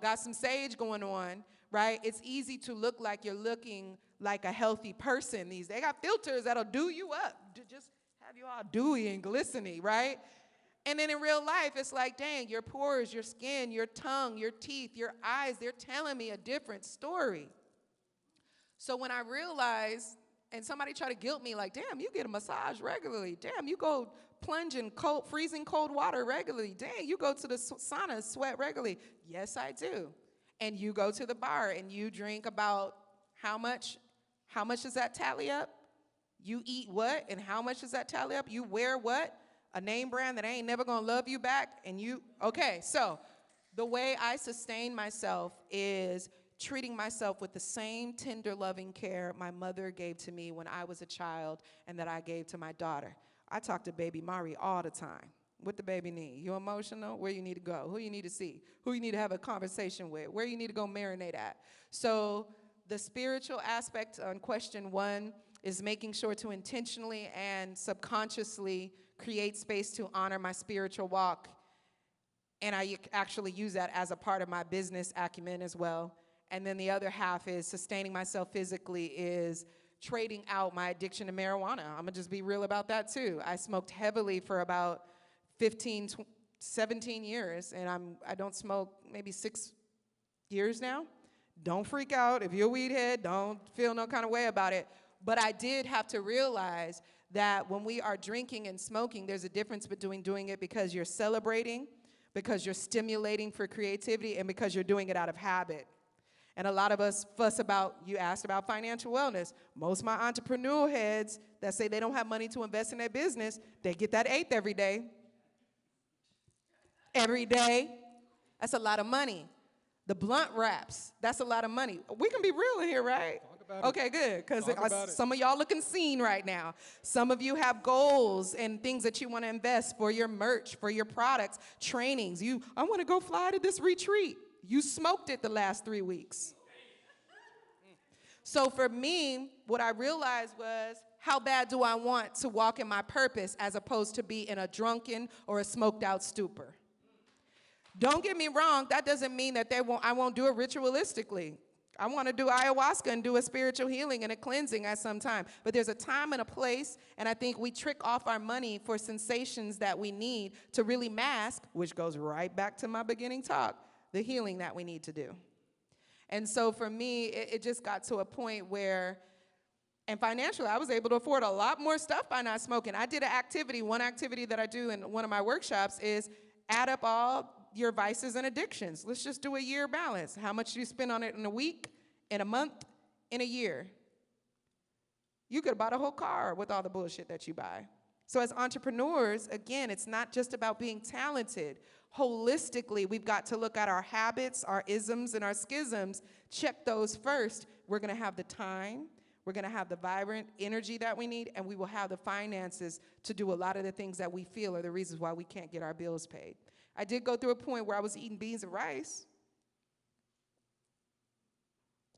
[SPEAKER 2] got some sage going on, right? It's easy to look like you're looking like a healthy person. They got filters that'll do you up, to just have you all dewy and glistening, right? And then in real life, it's like, dang, your pores, your skin, your tongue, your teeth, your eyes, they're telling me a different story. So when I realized, and somebody tried to guilt me, like, damn, you get a massage regularly. Damn, you go plunge in freezing cold water regularly. Dang, you go to the sauna, sweat regularly. Yes, I do. And you go to the bar and you drink about how much does that tally up? You eat what, and how much does that tally up? You wear what? A name brand that ain't never gonna love you back, okay, so the way I sustain myself is treating myself with the same tender, loving care my mother gave to me when I was a child and that I gave to my daughter. I talk to baby Mari all the time. What the baby need? You emotional? Where you need to go? Who you need to see? Who you need to have a conversation with? Where you need to go marinate at? So the spiritual aspect on question 1 is making sure to intentionally and subconsciously create space to honor my spiritual walk. And I actually use that as a part of my business acumen as well. And then the other half is sustaining myself physically, is trading out my addiction to marijuana. I'm gonna just be real about that too. I smoked heavily for about 17 years, and I don't smoke maybe 6 years now. Don't freak out. If you're a weed head, don't feel no kind of way about it. But I did have to realize that when we are drinking and smoking, there's a difference between doing it because you're celebrating, because you're stimulating for creativity, and because you're doing it out of habit. And a lot of us fuss about, you asked about financial wellness. Most of my entrepreneurial heads that say they don't have money to invest in their business, they get that eighth every day. Every day. That's a lot of money. The blunt wraps, that's a lot of money. We can be real in here, right?
[SPEAKER 1] Talk about it.
[SPEAKER 2] Okay, good, because
[SPEAKER 1] Some
[SPEAKER 2] of y'all looking seen right now. Some of you have goals and things that you want to invest for your merch, for your products, trainings. I want to go fly to this retreat. You smoked it the last 3 weeks. So for me, what I realized was, how bad do I want to walk in my purpose as opposed to be in a drunken or a smoked out stupor? Don't get me wrong, that doesn't mean that I won't do it ritualistically. I want to do ayahuasca and do a spiritual healing and a cleansing at some time. But there's a time and a place, and I think we trick off our money for sensations that we need to really mask, which goes right back to my beginning talk, the healing that we need to do. And so for me, it just got to a point where, and financially, I was able to afford a lot more stuff by not smoking. I did one activity that I do in one of my workshops is add up all your vices and addictions. Let's just do a year balance. How much do you spend on it in a week, in a month, in a year? You could have bought a whole car with all the bullshit that you buy. So as entrepreneurs, again, it's not just about being talented. Holistically, we've got to look at our habits, our isms, and our schisms. Check those first. We're going to have the time. We're going to have the vibrant energy that we need, and we will have the finances to do a lot of the things that we feel are the reasons why we can't get our bills paid. I did go through a point where I was eating beans and rice.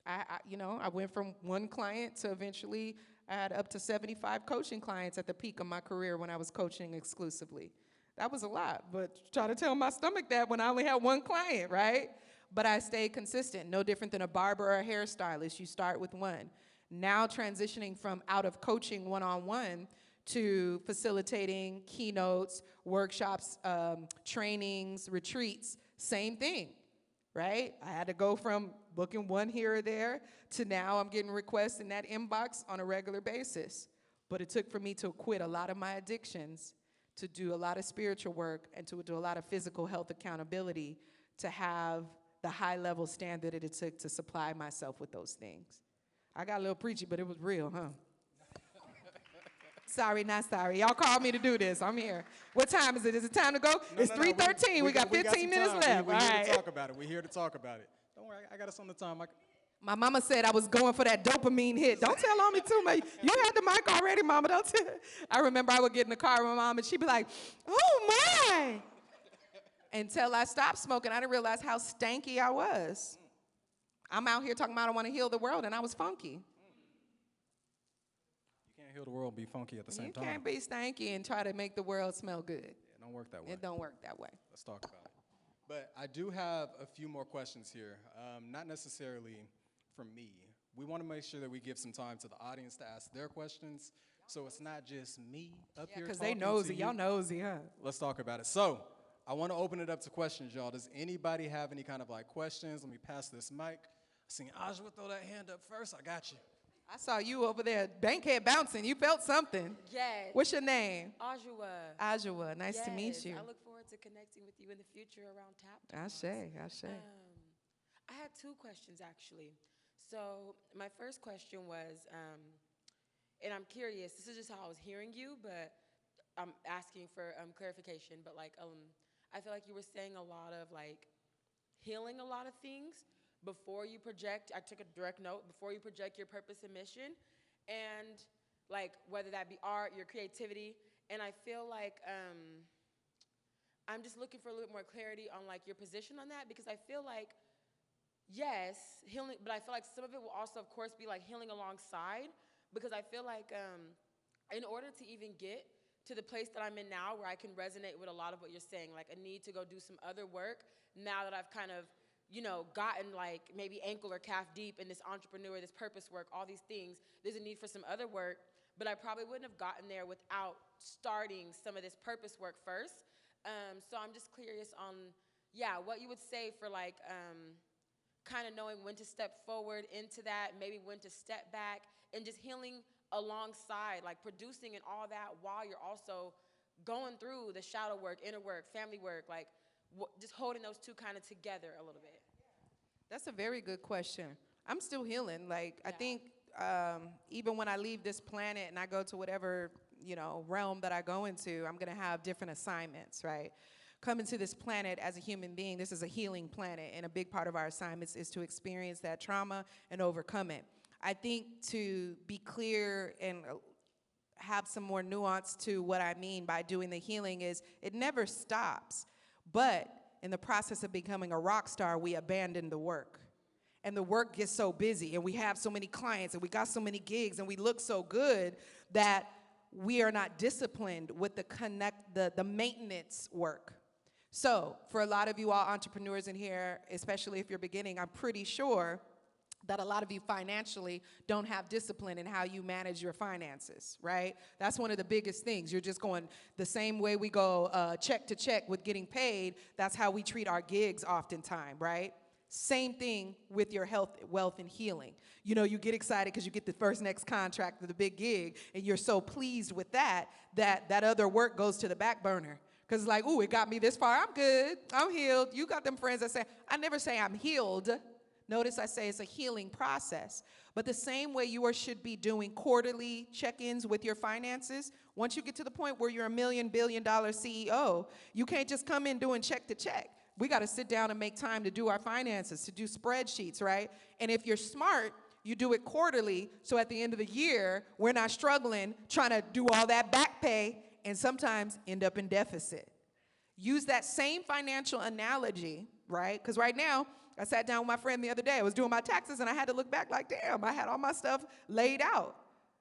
[SPEAKER 2] I went from one client to eventually I had up to 75 coaching clients at the peak of my career when I was coaching exclusively. That was a lot, but try to tell my stomach that when I only had one client, right? But I stayed consistent, no different than a barber or a hairstylist. You start with one. Now transitioning from out of coaching one-on-one to facilitating keynotes, workshops, trainings, retreats, same thing, right? I had to go from booking one here or there to now I'm getting requests in that inbox on a regular basis. But it took for me to quit a lot of my addictions, to do a lot of spiritual work, and to do a lot of physical health accountability to have the high level standard that it took to supply myself with those things. I got a little preachy, but it was real, huh? Sorry, not sorry. Y'all called me to do this. I'm here. What time is it? Is it time to go? It's 3:13. We got 15 minutes left.
[SPEAKER 1] We're here to talk about it. We're here to talk about it. Don't worry, I got us on the time.
[SPEAKER 2] My mama said I was going for that dopamine hit. Don't tell on me too much. You had the mic already, mama. Don't tell. I remember I would get in the car with my mom, and she'd be like, oh, my. Until I stopped smoking, I didn't realize how stanky I was. I'm out here talking about I want to heal the world, and I was funky.
[SPEAKER 1] You can't heal the world and be funky at the same time.
[SPEAKER 2] You can't be stanky and try to make the world smell good.
[SPEAKER 1] It don't work that way.
[SPEAKER 2] It don't work that way.
[SPEAKER 1] Let's talk about it. But I do have a few more questions here, not necessarily from me. We want to make sure that we give some time to the audience to ask their questions, so it's not just me up here talking to you.
[SPEAKER 2] Because they nosy. Y'all nosy, huh?
[SPEAKER 1] Let's talk about it. So I want to open it up to questions, y'all. Does anybody have any kind of questions? Let me pass this mic. I seen Ajwa throw that hand up first. I got you.
[SPEAKER 2] I saw you over there, bankhead bouncing. You felt something.
[SPEAKER 5] Yes.
[SPEAKER 2] What's your name?
[SPEAKER 5] Ajwa.
[SPEAKER 2] Ajwa. Nice to meet you.
[SPEAKER 5] I look forward to connecting with you in the future around Tap Talks.
[SPEAKER 2] Ashe.
[SPEAKER 5] I had two questions, actually. So my first question was, and I'm curious, this is just how I was hearing you, but I'm asking for clarification. But I feel like you were saying a lot of healing a lot of things before you project. I took a direct note, before you project your purpose and mission, and whether that be art, your creativity. And I feel like I'm just looking for a little bit more clarity on your position on that, because I feel like, yes, healing, but I feel like some of it will also, of course, be healing alongside, because I feel like in order to even get to the place that I'm in now, where I can resonate with a lot of what you're saying, a need to go do some other work now that I've kind of, gotten maybe ankle or calf deep in this entrepreneur, this purpose work, all these things. There's a need for some other work, but I probably wouldn't have gotten there without starting some of this purpose work first. So I'm just curious on, what you would say for kind of knowing when to step forward into that, maybe when to step back, and just healing alongside, producing and all that, while you're also going through the shadow work, inner work, family work, just holding those two kind of together a little bit.
[SPEAKER 2] That's a very good question. I'm still healing. I think even when I leave this planet and I go to whatever, realm that I go into, I'm going to have different assignments, right? Coming to this planet as a human being, this is a healing planet, and a big part of our assignments is to experience that trauma and overcome it. I think to be clear and have some more nuance to what I mean by doing the healing is it never stops. But in the process of becoming a rock star, we abandon the work. And the work gets so busy, and we have so many clients, and we got so many gigs, and we look so good that we are not disciplined with the maintenance work. So for a lot of you all entrepreneurs in here, especially if you're beginning, I'm pretty sure that a lot of you financially don't have discipline in how you manage your finances, right? That's one of the biggest things. You're just going the same way we go check to check with getting paid. That's how we treat our gigs oftentimes, right? Same thing with your health, wealth, and healing. You get excited because you get the first next contract for the big gig, and you're so pleased with that other work goes to the back burner Because it's like, ooh, it got me this far. I'm good. I'm healed. You got them friends that say, I never say I'm healed. Notice I say it's a healing process. But the same way you should be doing quarterly check-ins with your finances, once you get to the point where you're $1 billion CEO, you can't just come in doing check to check. We got to sit down and make time to do our finances, to do spreadsheets, right? And if you're smart, you do it quarterly, so at the end of the year, we're not struggling trying to do all that back pay and sometimes end up in deficit. Use that same financial analogy, right? Because right now, I sat down with my friend the other day. I was doing my taxes, and I had to look back like, damn, I had all my stuff laid out,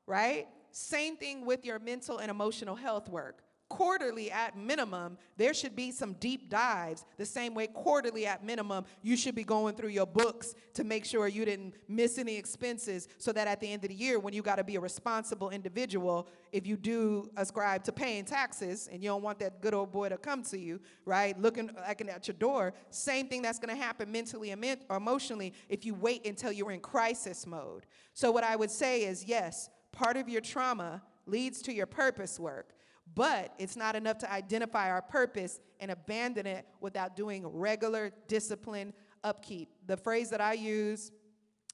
[SPEAKER 2] right? Same thing with your mental and emotional health work. Quarterly at minimum, there should be some deep dives. The same way quarterly at minimum, you should be going through your books to make sure you didn't miss any expenses so that at the end of the year, when you got to be a responsible individual, if you do ascribe to paying taxes and you don't want that good old boy to come to you, right, looking at your door, same thing that's going to happen mentally and emotionally if you wait until you're in crisis mode. So what I would say is, yes, part of your trauma leads to your purpose work. But it's not enough to identify our purpose and abandon it without doing regular discipline upkeep. The phrase that I use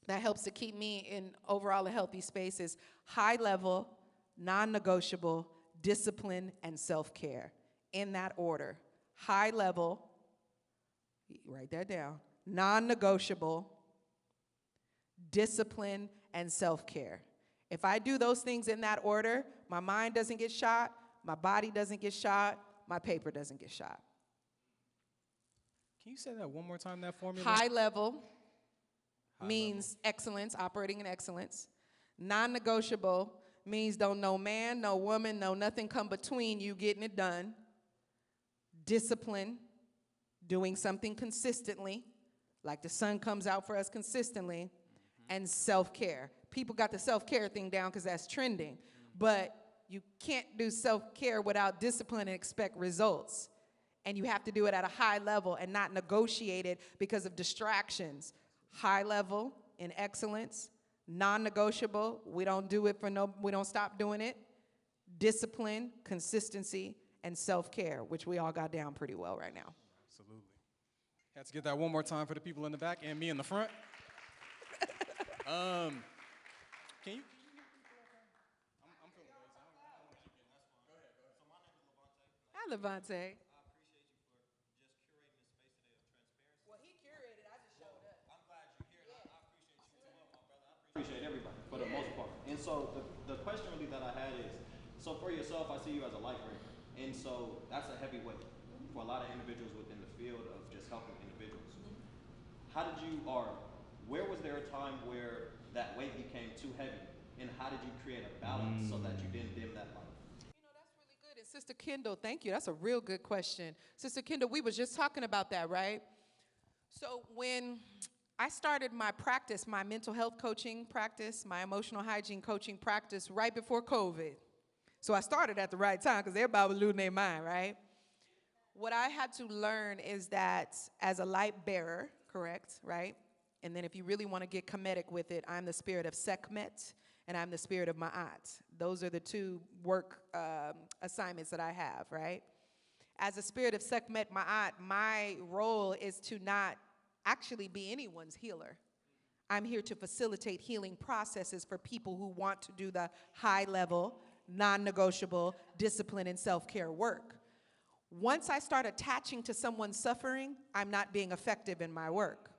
[SPEAKER 2] that helps to keep me in overall a healthy space is high level, non-negotiable, discipline, and self-care. In that order. High level, write that down, non-negotiable, discipline, and self-care. If I do those things in that order, my mind doesn't get shot, my body doesn't get shot, my paper doesn't get shot.
[SPEAKER 1] Can you say that one more time, that formula?
[SPEAKER 2] High level means excellence, operating in excellence. Non-negotiable means don't no man, no woman, no nothing come between you getting it done. Discipline, doing something consistently, like the sun comes out for us consistently, and self-care. People got the self-care thing down because that's trending, but you can't do self-care without discipline and expect results. And you have to do it at a high level and not negotiate it because of distractions. High level in excellence, non-negotiable, we don't stop doing it. Discipline, consistency, and self-care, which we all got down pretty well right now.
[SPEAKER 1] Absolutely. Had to get that one more time for the people in the back and me in the front. Can you?
[SPEAKER 2] Hi, Levante.
[SPEAKER 6] I appreciate you for just curating this space today of transparency.
[SPEAKER 2] Well, he curated. I just showed up.
[SPEAKER 6] I'm glad you're here, and I appreciate you too, my brother. I appreciate everybody for the most part. And so the question really that I had is, so for yourself, I see you as a life breaker. And so that's a heavy weight for a lot of individuals within the field of just helping individuals. How did you, or where was there a time where that weight became too heavy? And how did you create a balance so that you didn't dim that light?
[SPEAKER 2] That's really good. And Sister Kendall, thank you. That's a real good question. Sister Kendall, we was just talking about that, right? So when I started my practice, my mental health coaching practice, my emotional hygiene coaching practice right before COVID. So I started at the right time because everybody was losing their mind, right? What I had to learn is that as a light bearer, correct, right? And then if you really want to get comedic with it, I'm the spirit of Sekhmet, and I'm the spirit of Ma'at. Those are the two work assignments that I have, right? As a spirit of Sekhmet, Ma'at, my role is to not actually be anyone's healer. I'm here to facilitate healing processes for people who want to do the high-level, non-negotiable discipline and self-care work. Once I start attaching to someone's suffering, I'm not being effective in my work.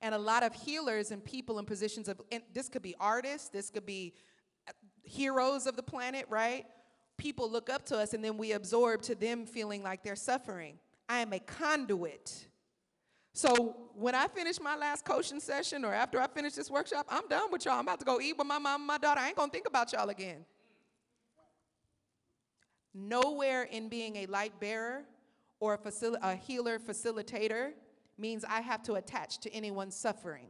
[SPEAKER 2] And a lot of healers and people in positions of, and this could be artists, this could be heroes of the planet, right? People look up to us and then we absorb to them feeling like they're suffering. I am a conduit. So when I finish my last coaching session or after I finish this workshop, I'm done with y'all. I'm about to go eat with my mom and my daughter. I ain't gonna think about y'all again. Nowhere in being a light bearer or a healer facilitator means I have to attach to anyone's suffering.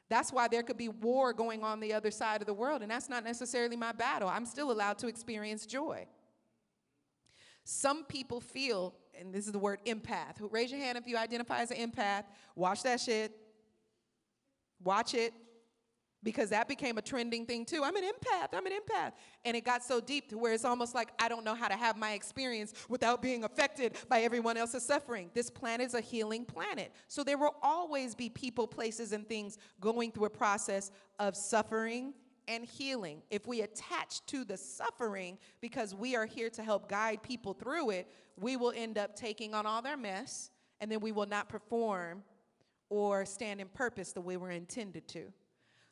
[SPEAKER 2] That's why there could be war going on the other side of the world, and that's not necessarily my battle. I'm still allowed to experience joy. Some people feel, and this is the word empath. Raise your hand if you identify as an empath. Watch that shit. Watch it. because that became a trending thing too. I'm an empath. And it got so deep to where it's almost like I don't know how to have my experience without being affected by everyone else's suffering. This planet is a healing planet. So there will always be people, places, and things going through a process of suffering and healing. If we attach to the suffering because we are here to help guide people through it, we will end up taking on all their mess, and then we will not perform or stand in purpose the way we're intended to.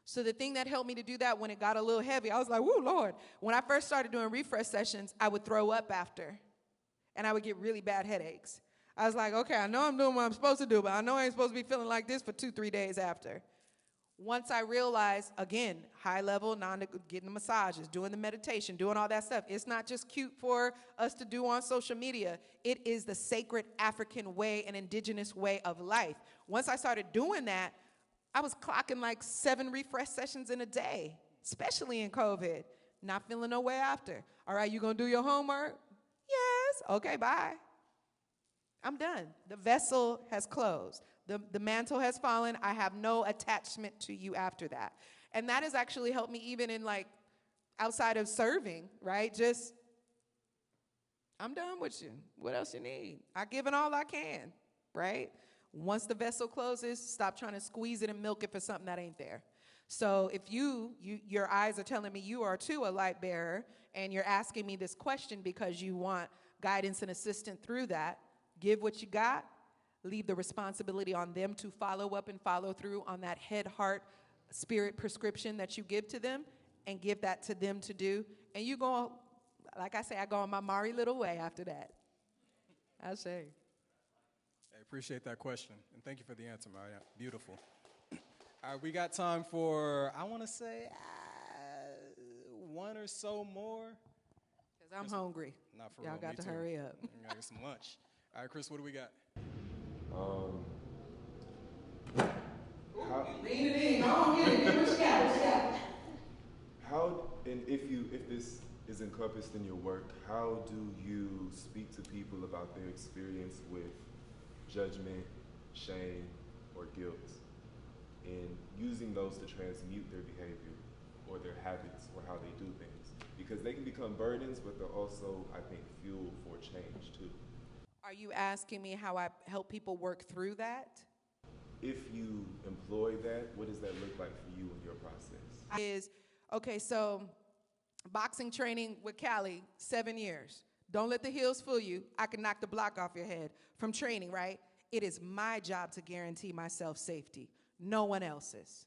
[SPEAKER 2] So the thing that helped me to do that when it got a little heavy, I was like, woo, Lord. When I first started doing refresh sessions, I would throw up after, and I would get really bad headaches. I was like, okay, I know I'm doing what I'm supposed to do, but I know I ain't supposed to be feeling like this for 2-3 days after. Once I realized, again, high level, getting the massages, doing the meditation, doing all that stuff, it's not just cute for us to do on social media. It is the sacred African way and indigenous way of life. Once I started doing that, I was clocking like 7 refresh sessions in a day, especially in COVID. Not feeling no way after. All right, you gonna do your homework? Yes. Okay, bye. I'm done. The vessel has closed. The mantle has fallen. I have no attachment to you after that. And that has actually helped me even in like outside of serving, right? Just, I'm done with you. What else you need? I give it all I can, right? Once the vessel closes, stop trying to squeeze it and milk it for something that ain't there. So if your eyes are telling me you are too a light bearer, and you're asking me this question because you want guidance and assistance through that, give what you got. Leave the responsibility on them to follow up and follow through on that head, heart, spirit prescription that you give to them, and give that to them to do. And you go, like I say, I go on my Mari little way after that. I say.
[SPEAKER 1] I appreciate that question, and thank you for the answer, Marianna. Beautiful. All right, we got time for, I want to say, 1 or so more.
[SPEAKER 2] Because I'm hungry.
[SPEAKER 1] Not for
[SPEAKER 2] Y'all
[SPEAKER 1] real,
[SPEAKER 2] got
[SPEAKER 1] me
[SPEAKER 2] to
[SPEAKER 1] too.
[SPEAKER 2] hurry up.
[SPEAKER 1] We got to get some lunch. All right, Chris, what do we got?
[SPEAKER 2] Lean it in. Go on, get it. Get what you got. What you got?
[SPEAKER 7] How, and if this is encompassed in your work, how do you speak to people about their experience with judgment, shame, or guilt, and using those to transmute their behavior or their habits or how they do things? Because they can become burdens, but they're also, I think, fuel for change too.
[SPEAKER 2] Are you asking me how I help people work through that?
[SPEAKER 7] If you employ that, what does that look like for you in your process?
[SPEAKER 2] Okay, so boxing training with Callie, 7 years. Don't let the heels fool you. I can knock the block off your head from training, right? It is my job to guarantee myself safety. No one else's.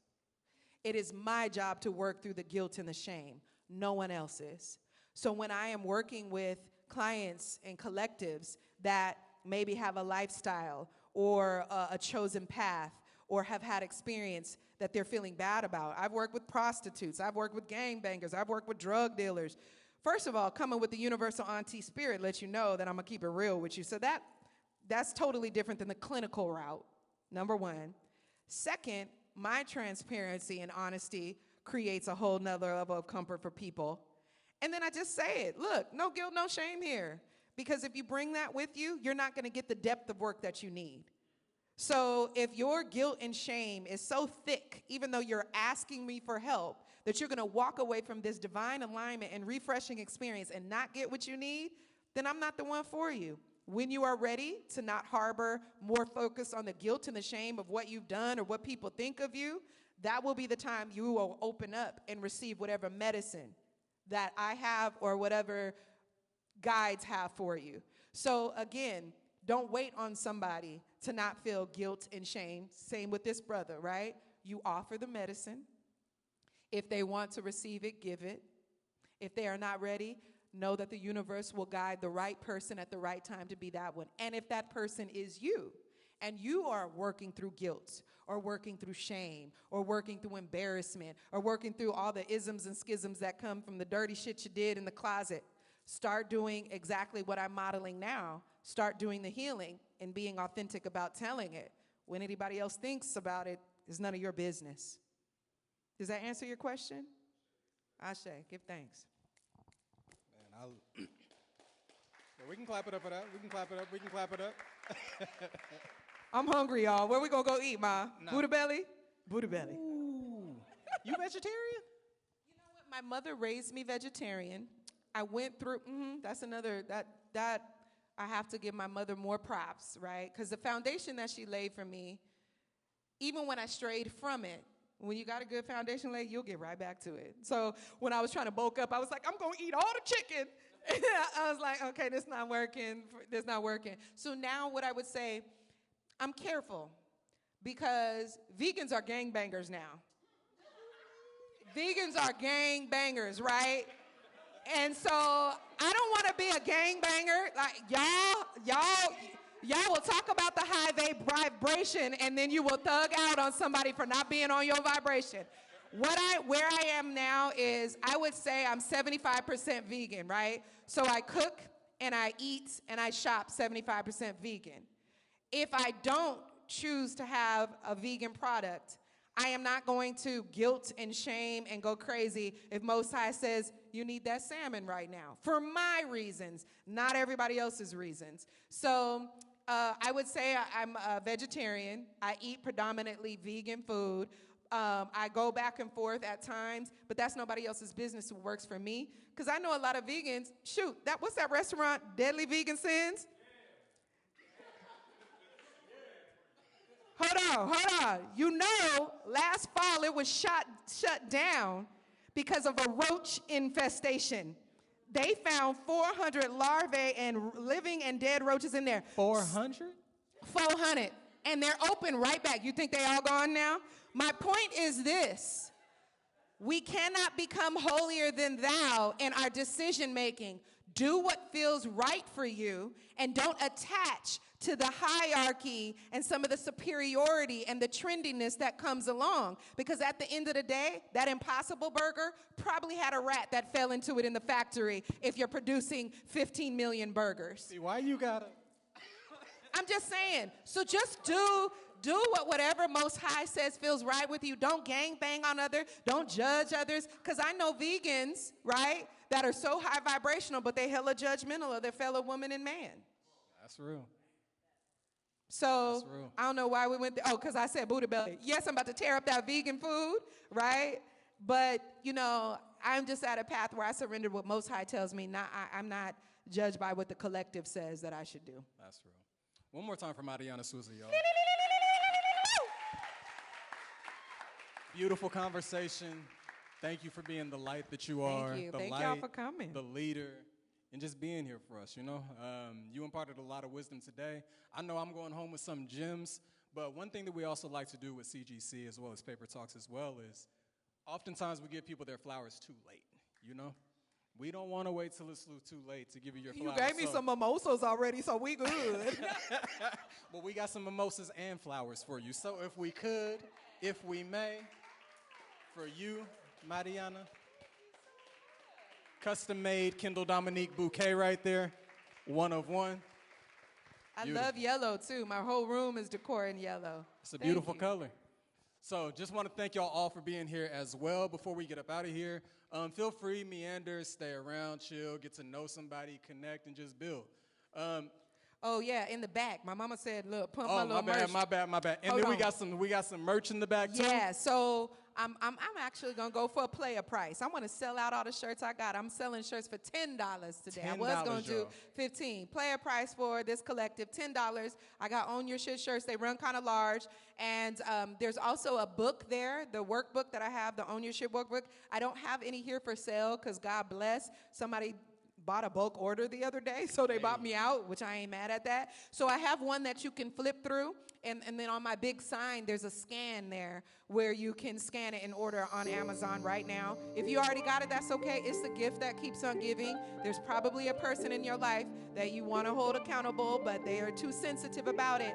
[SPEAKER 2] It is my job to work through the guilt and the shame. No one else's. So when I am working with clients and collectives that maybe have a lifestyle or a chosen path or have had experience that they're feeling bad about. I've worked with prostitutes. I've worked with gangbangers. I've worked with drug dealers. First of all, coming with the universal auntie spirit lets you know that I'm going to keep it real with you. So that's totally different than the clinical route, number one. Second, my transparency and honesty creates a whole nother level of comfort for people. And then I just say it. Look, no guilt, no shame here. Because if you bring that with you, you're not going to get the depth of work that you need. So if your guilt and shame is so thick, even though you're asking me for help, that you're going to walk away from this divine alignment and refreshing experience and not get what you need, then I'm not the one for you. When you are ready to not harbor more focus on the guilt and the shame of what you've done or what people think of you, that will be the time you will open up and receive whatever medicine that I have or whatever guides have for you. So again, don't wait on somebody to not feel guilt and shame. Same with this brother, right? You offer the medicine. If they want to receive it, give it. If they are not ready, know that the universe will guide the right person at the right time to be that one. And if that person is you, and you are working through guilt, or working through shame, or working through embarrassment, or working through all the isms and schisms that come from the dirty shit you did in the closet, start doing exactly what I'm modeling now. Start doing the healing and being authentic about telling it. When anybody else thinks about it, it's none of your business. Does that answer your question? Ashe, give thanks.
[SPEAKER 1] Man, well, we can clap it up for that. We can clap it up. We can clap it up.
[SPEAKER 2] I'm hungry, y'all. Where we gonna go eat, Ma?
[SPEAKER 1] Nah.
[SPEAKER 2] Buddha belly? Buddha belly.
[SPEAKER 1] Ooh. You vegetarian?
[SPEAKER 2] You know what? My mother raised me vegetarian. I went through, that's another, that I have to give my mother more props, right? Because the foundation that she laid for me, even when I strayed from it, when you got a good foundation laid, you'll get right back to it. So when I was trying to bulk up, I was like, I'm going to eat all the chicken. I was like, okay, this not working. This not working. So now what I would say, I'm careful because vegans are gangbangers now. Vegans are gangbangers, right? And so I don't want to be a gangbanger. Like y'all will talk about the high vibration, and then you will thug out on somebody for not being on your vibration. Where I am now is, I would say I'm 75% vegan, right? So I cook and I eat and I shop 75% vegan. If I don't choose to have a vegan product, I am not going to guilt and shame and go crazy if Most High says, you need that salmon right now. For my reasons, not everybody else's reasons. So I would say I'm a vegetarian. I eat predominantly vegan food. I go back and forth at times, but that's nobody else's business who works for me. Because I know a lot of vegans, what's that restaurant, Deadly Vegan Sins? Hold on. You know, last fall it was shut down because of a roach infestation. They found 400 larvae and living and dead roaches in there.
[SPEAKER 1] 400?
[SPEAKER 2] 400. And they're open right back. You think they all gone now? My point is this. We cannot become holier than thou in our decision making. Do what feels right for you and don't attach to the hierarchy and some of the superiority and the trendiness that comes along. Because at the end of the day, that Impossible Burger probably had a rat that fell into it in the factory if you're producing 15 million burgers.
[SPEAKER 1] See, why you gotta...
[SPEAKER 2] I'm just saying. So just do whatever Most High says feels right with you. Don't gangbang on others. Don't judge others. Because I know vegans, right, that are so high vibrational, but they hella judgmental of their fellow woman and man.
[SPEAKER 1] That's real.
[SPEAKER 2] So I don't know why we went there. Oh, because I said Buddha belly. Yes, I'm about to tear up that vegan food, right? But, you know, I'm just at a path where I surrender what Most High tells me. I'm not judged by what the collective says that I should do.
[SPEAKER 1] That's real. One more time for Marianna Sousa, y'all. Beautiful conversation. Thank you for being the light that you are.
[SPEAKER 2] Thank you.
[SPEAKER 1] The
[SPEAKER 2] Thank
[SPEAKER 1] light,
[SPEAKER 2] y'all for coming.
[SPEAKER 1] The leader, and just being here for us, you know. You imparted a lot of wisdom today. I know I'm going home with some gems, but one thing that we also like to do with CGC as well as Paper Talks as well is oftentimes we give people their flowers too late, you know. We don't want to wait till it's too late to give you your flowers.
[SPEAKER 2] You gave me some mimosas already, so we good.
[SPEAKER 1] Well, we got some mimosas and flowers for you. So if we could, if we may, for you, Marianna, custom-made Kendall Dominique bouquet right there, one of one.
[SPEAKER 2] I
[SPEAKER 1] Beautiful.
[SPEAKER 2] love yellow, too. My whole room is decor in yellow.
[SPEAKER 1] It's a beautiful color. So just want to thank y'all all for being here as well. Before we get up out of here, feel free, meander, stay around, chill, get to know somebody, connect, and just build.
[SPEAKER 2] Oh yeah, in the back. My mama said, "Look, pump my little merch."
[SPEAKER 1] My bad. And
[SPEAKER 2] Hold
[SPEAKER 1] then
[SPEAKER 2] on.
[SPEAKER 1] we got some merch in the back too.
[SPEAKER 2] Yeah, so I'm actually gonna go for a player price. I want to sell out all the shirts I got. I'm selling shirts for $10 today. I was gonna do $15. Player price for this collective, $10. I got Own Your Shit shirts. They run kind of large, and there's also a book there, the workbook that I have, the Own Your Shit workbook. I don't have any here for sale because God bless somebody bought a bulk order the other day, so they bought me out, which I ain't mad at that. So I have one that you can flip through, and then on my big sign, there's a scan there where you can scan it and order on Amazon right now. If you already got it, that's okay. It's the gift that keeps on giving. There's probably a person in your life that you want to hold accountable, but they are too sensitive about it.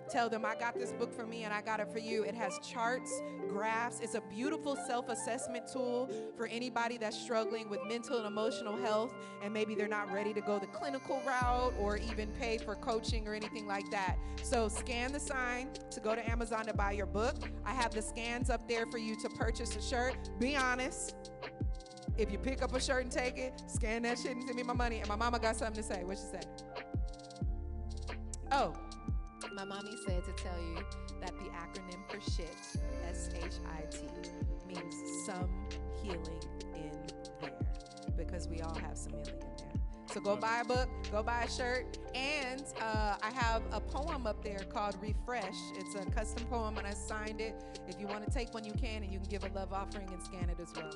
[SPEAKER 2] Tell them, I got this book for me and I got it for you. It has charts, graphs. It's a beautiful self-assessment tool for anybody that's struggling with mental and emotional health, and maybe they're not ready to go the clinical route or even pay for coaching or anything like that. So scan the sign to go to Amazon to buy your book. I have the scans up there for you to purchase a shirt. Be honest. If you pick up a shirt and take it, scan that shit and send me my money. And my mama got something to say. What she say? Oh. My mommy said to tell you that the acronym for SHIT, S-H-I-T, means some healing in there, because we all have some healing in there. So go buy a book, go buy a shirt, and I have a poem up there called Refresh. It's a custom poem, and I signed it. If you want to take one, you can, and you can give a love offering and scan it as well.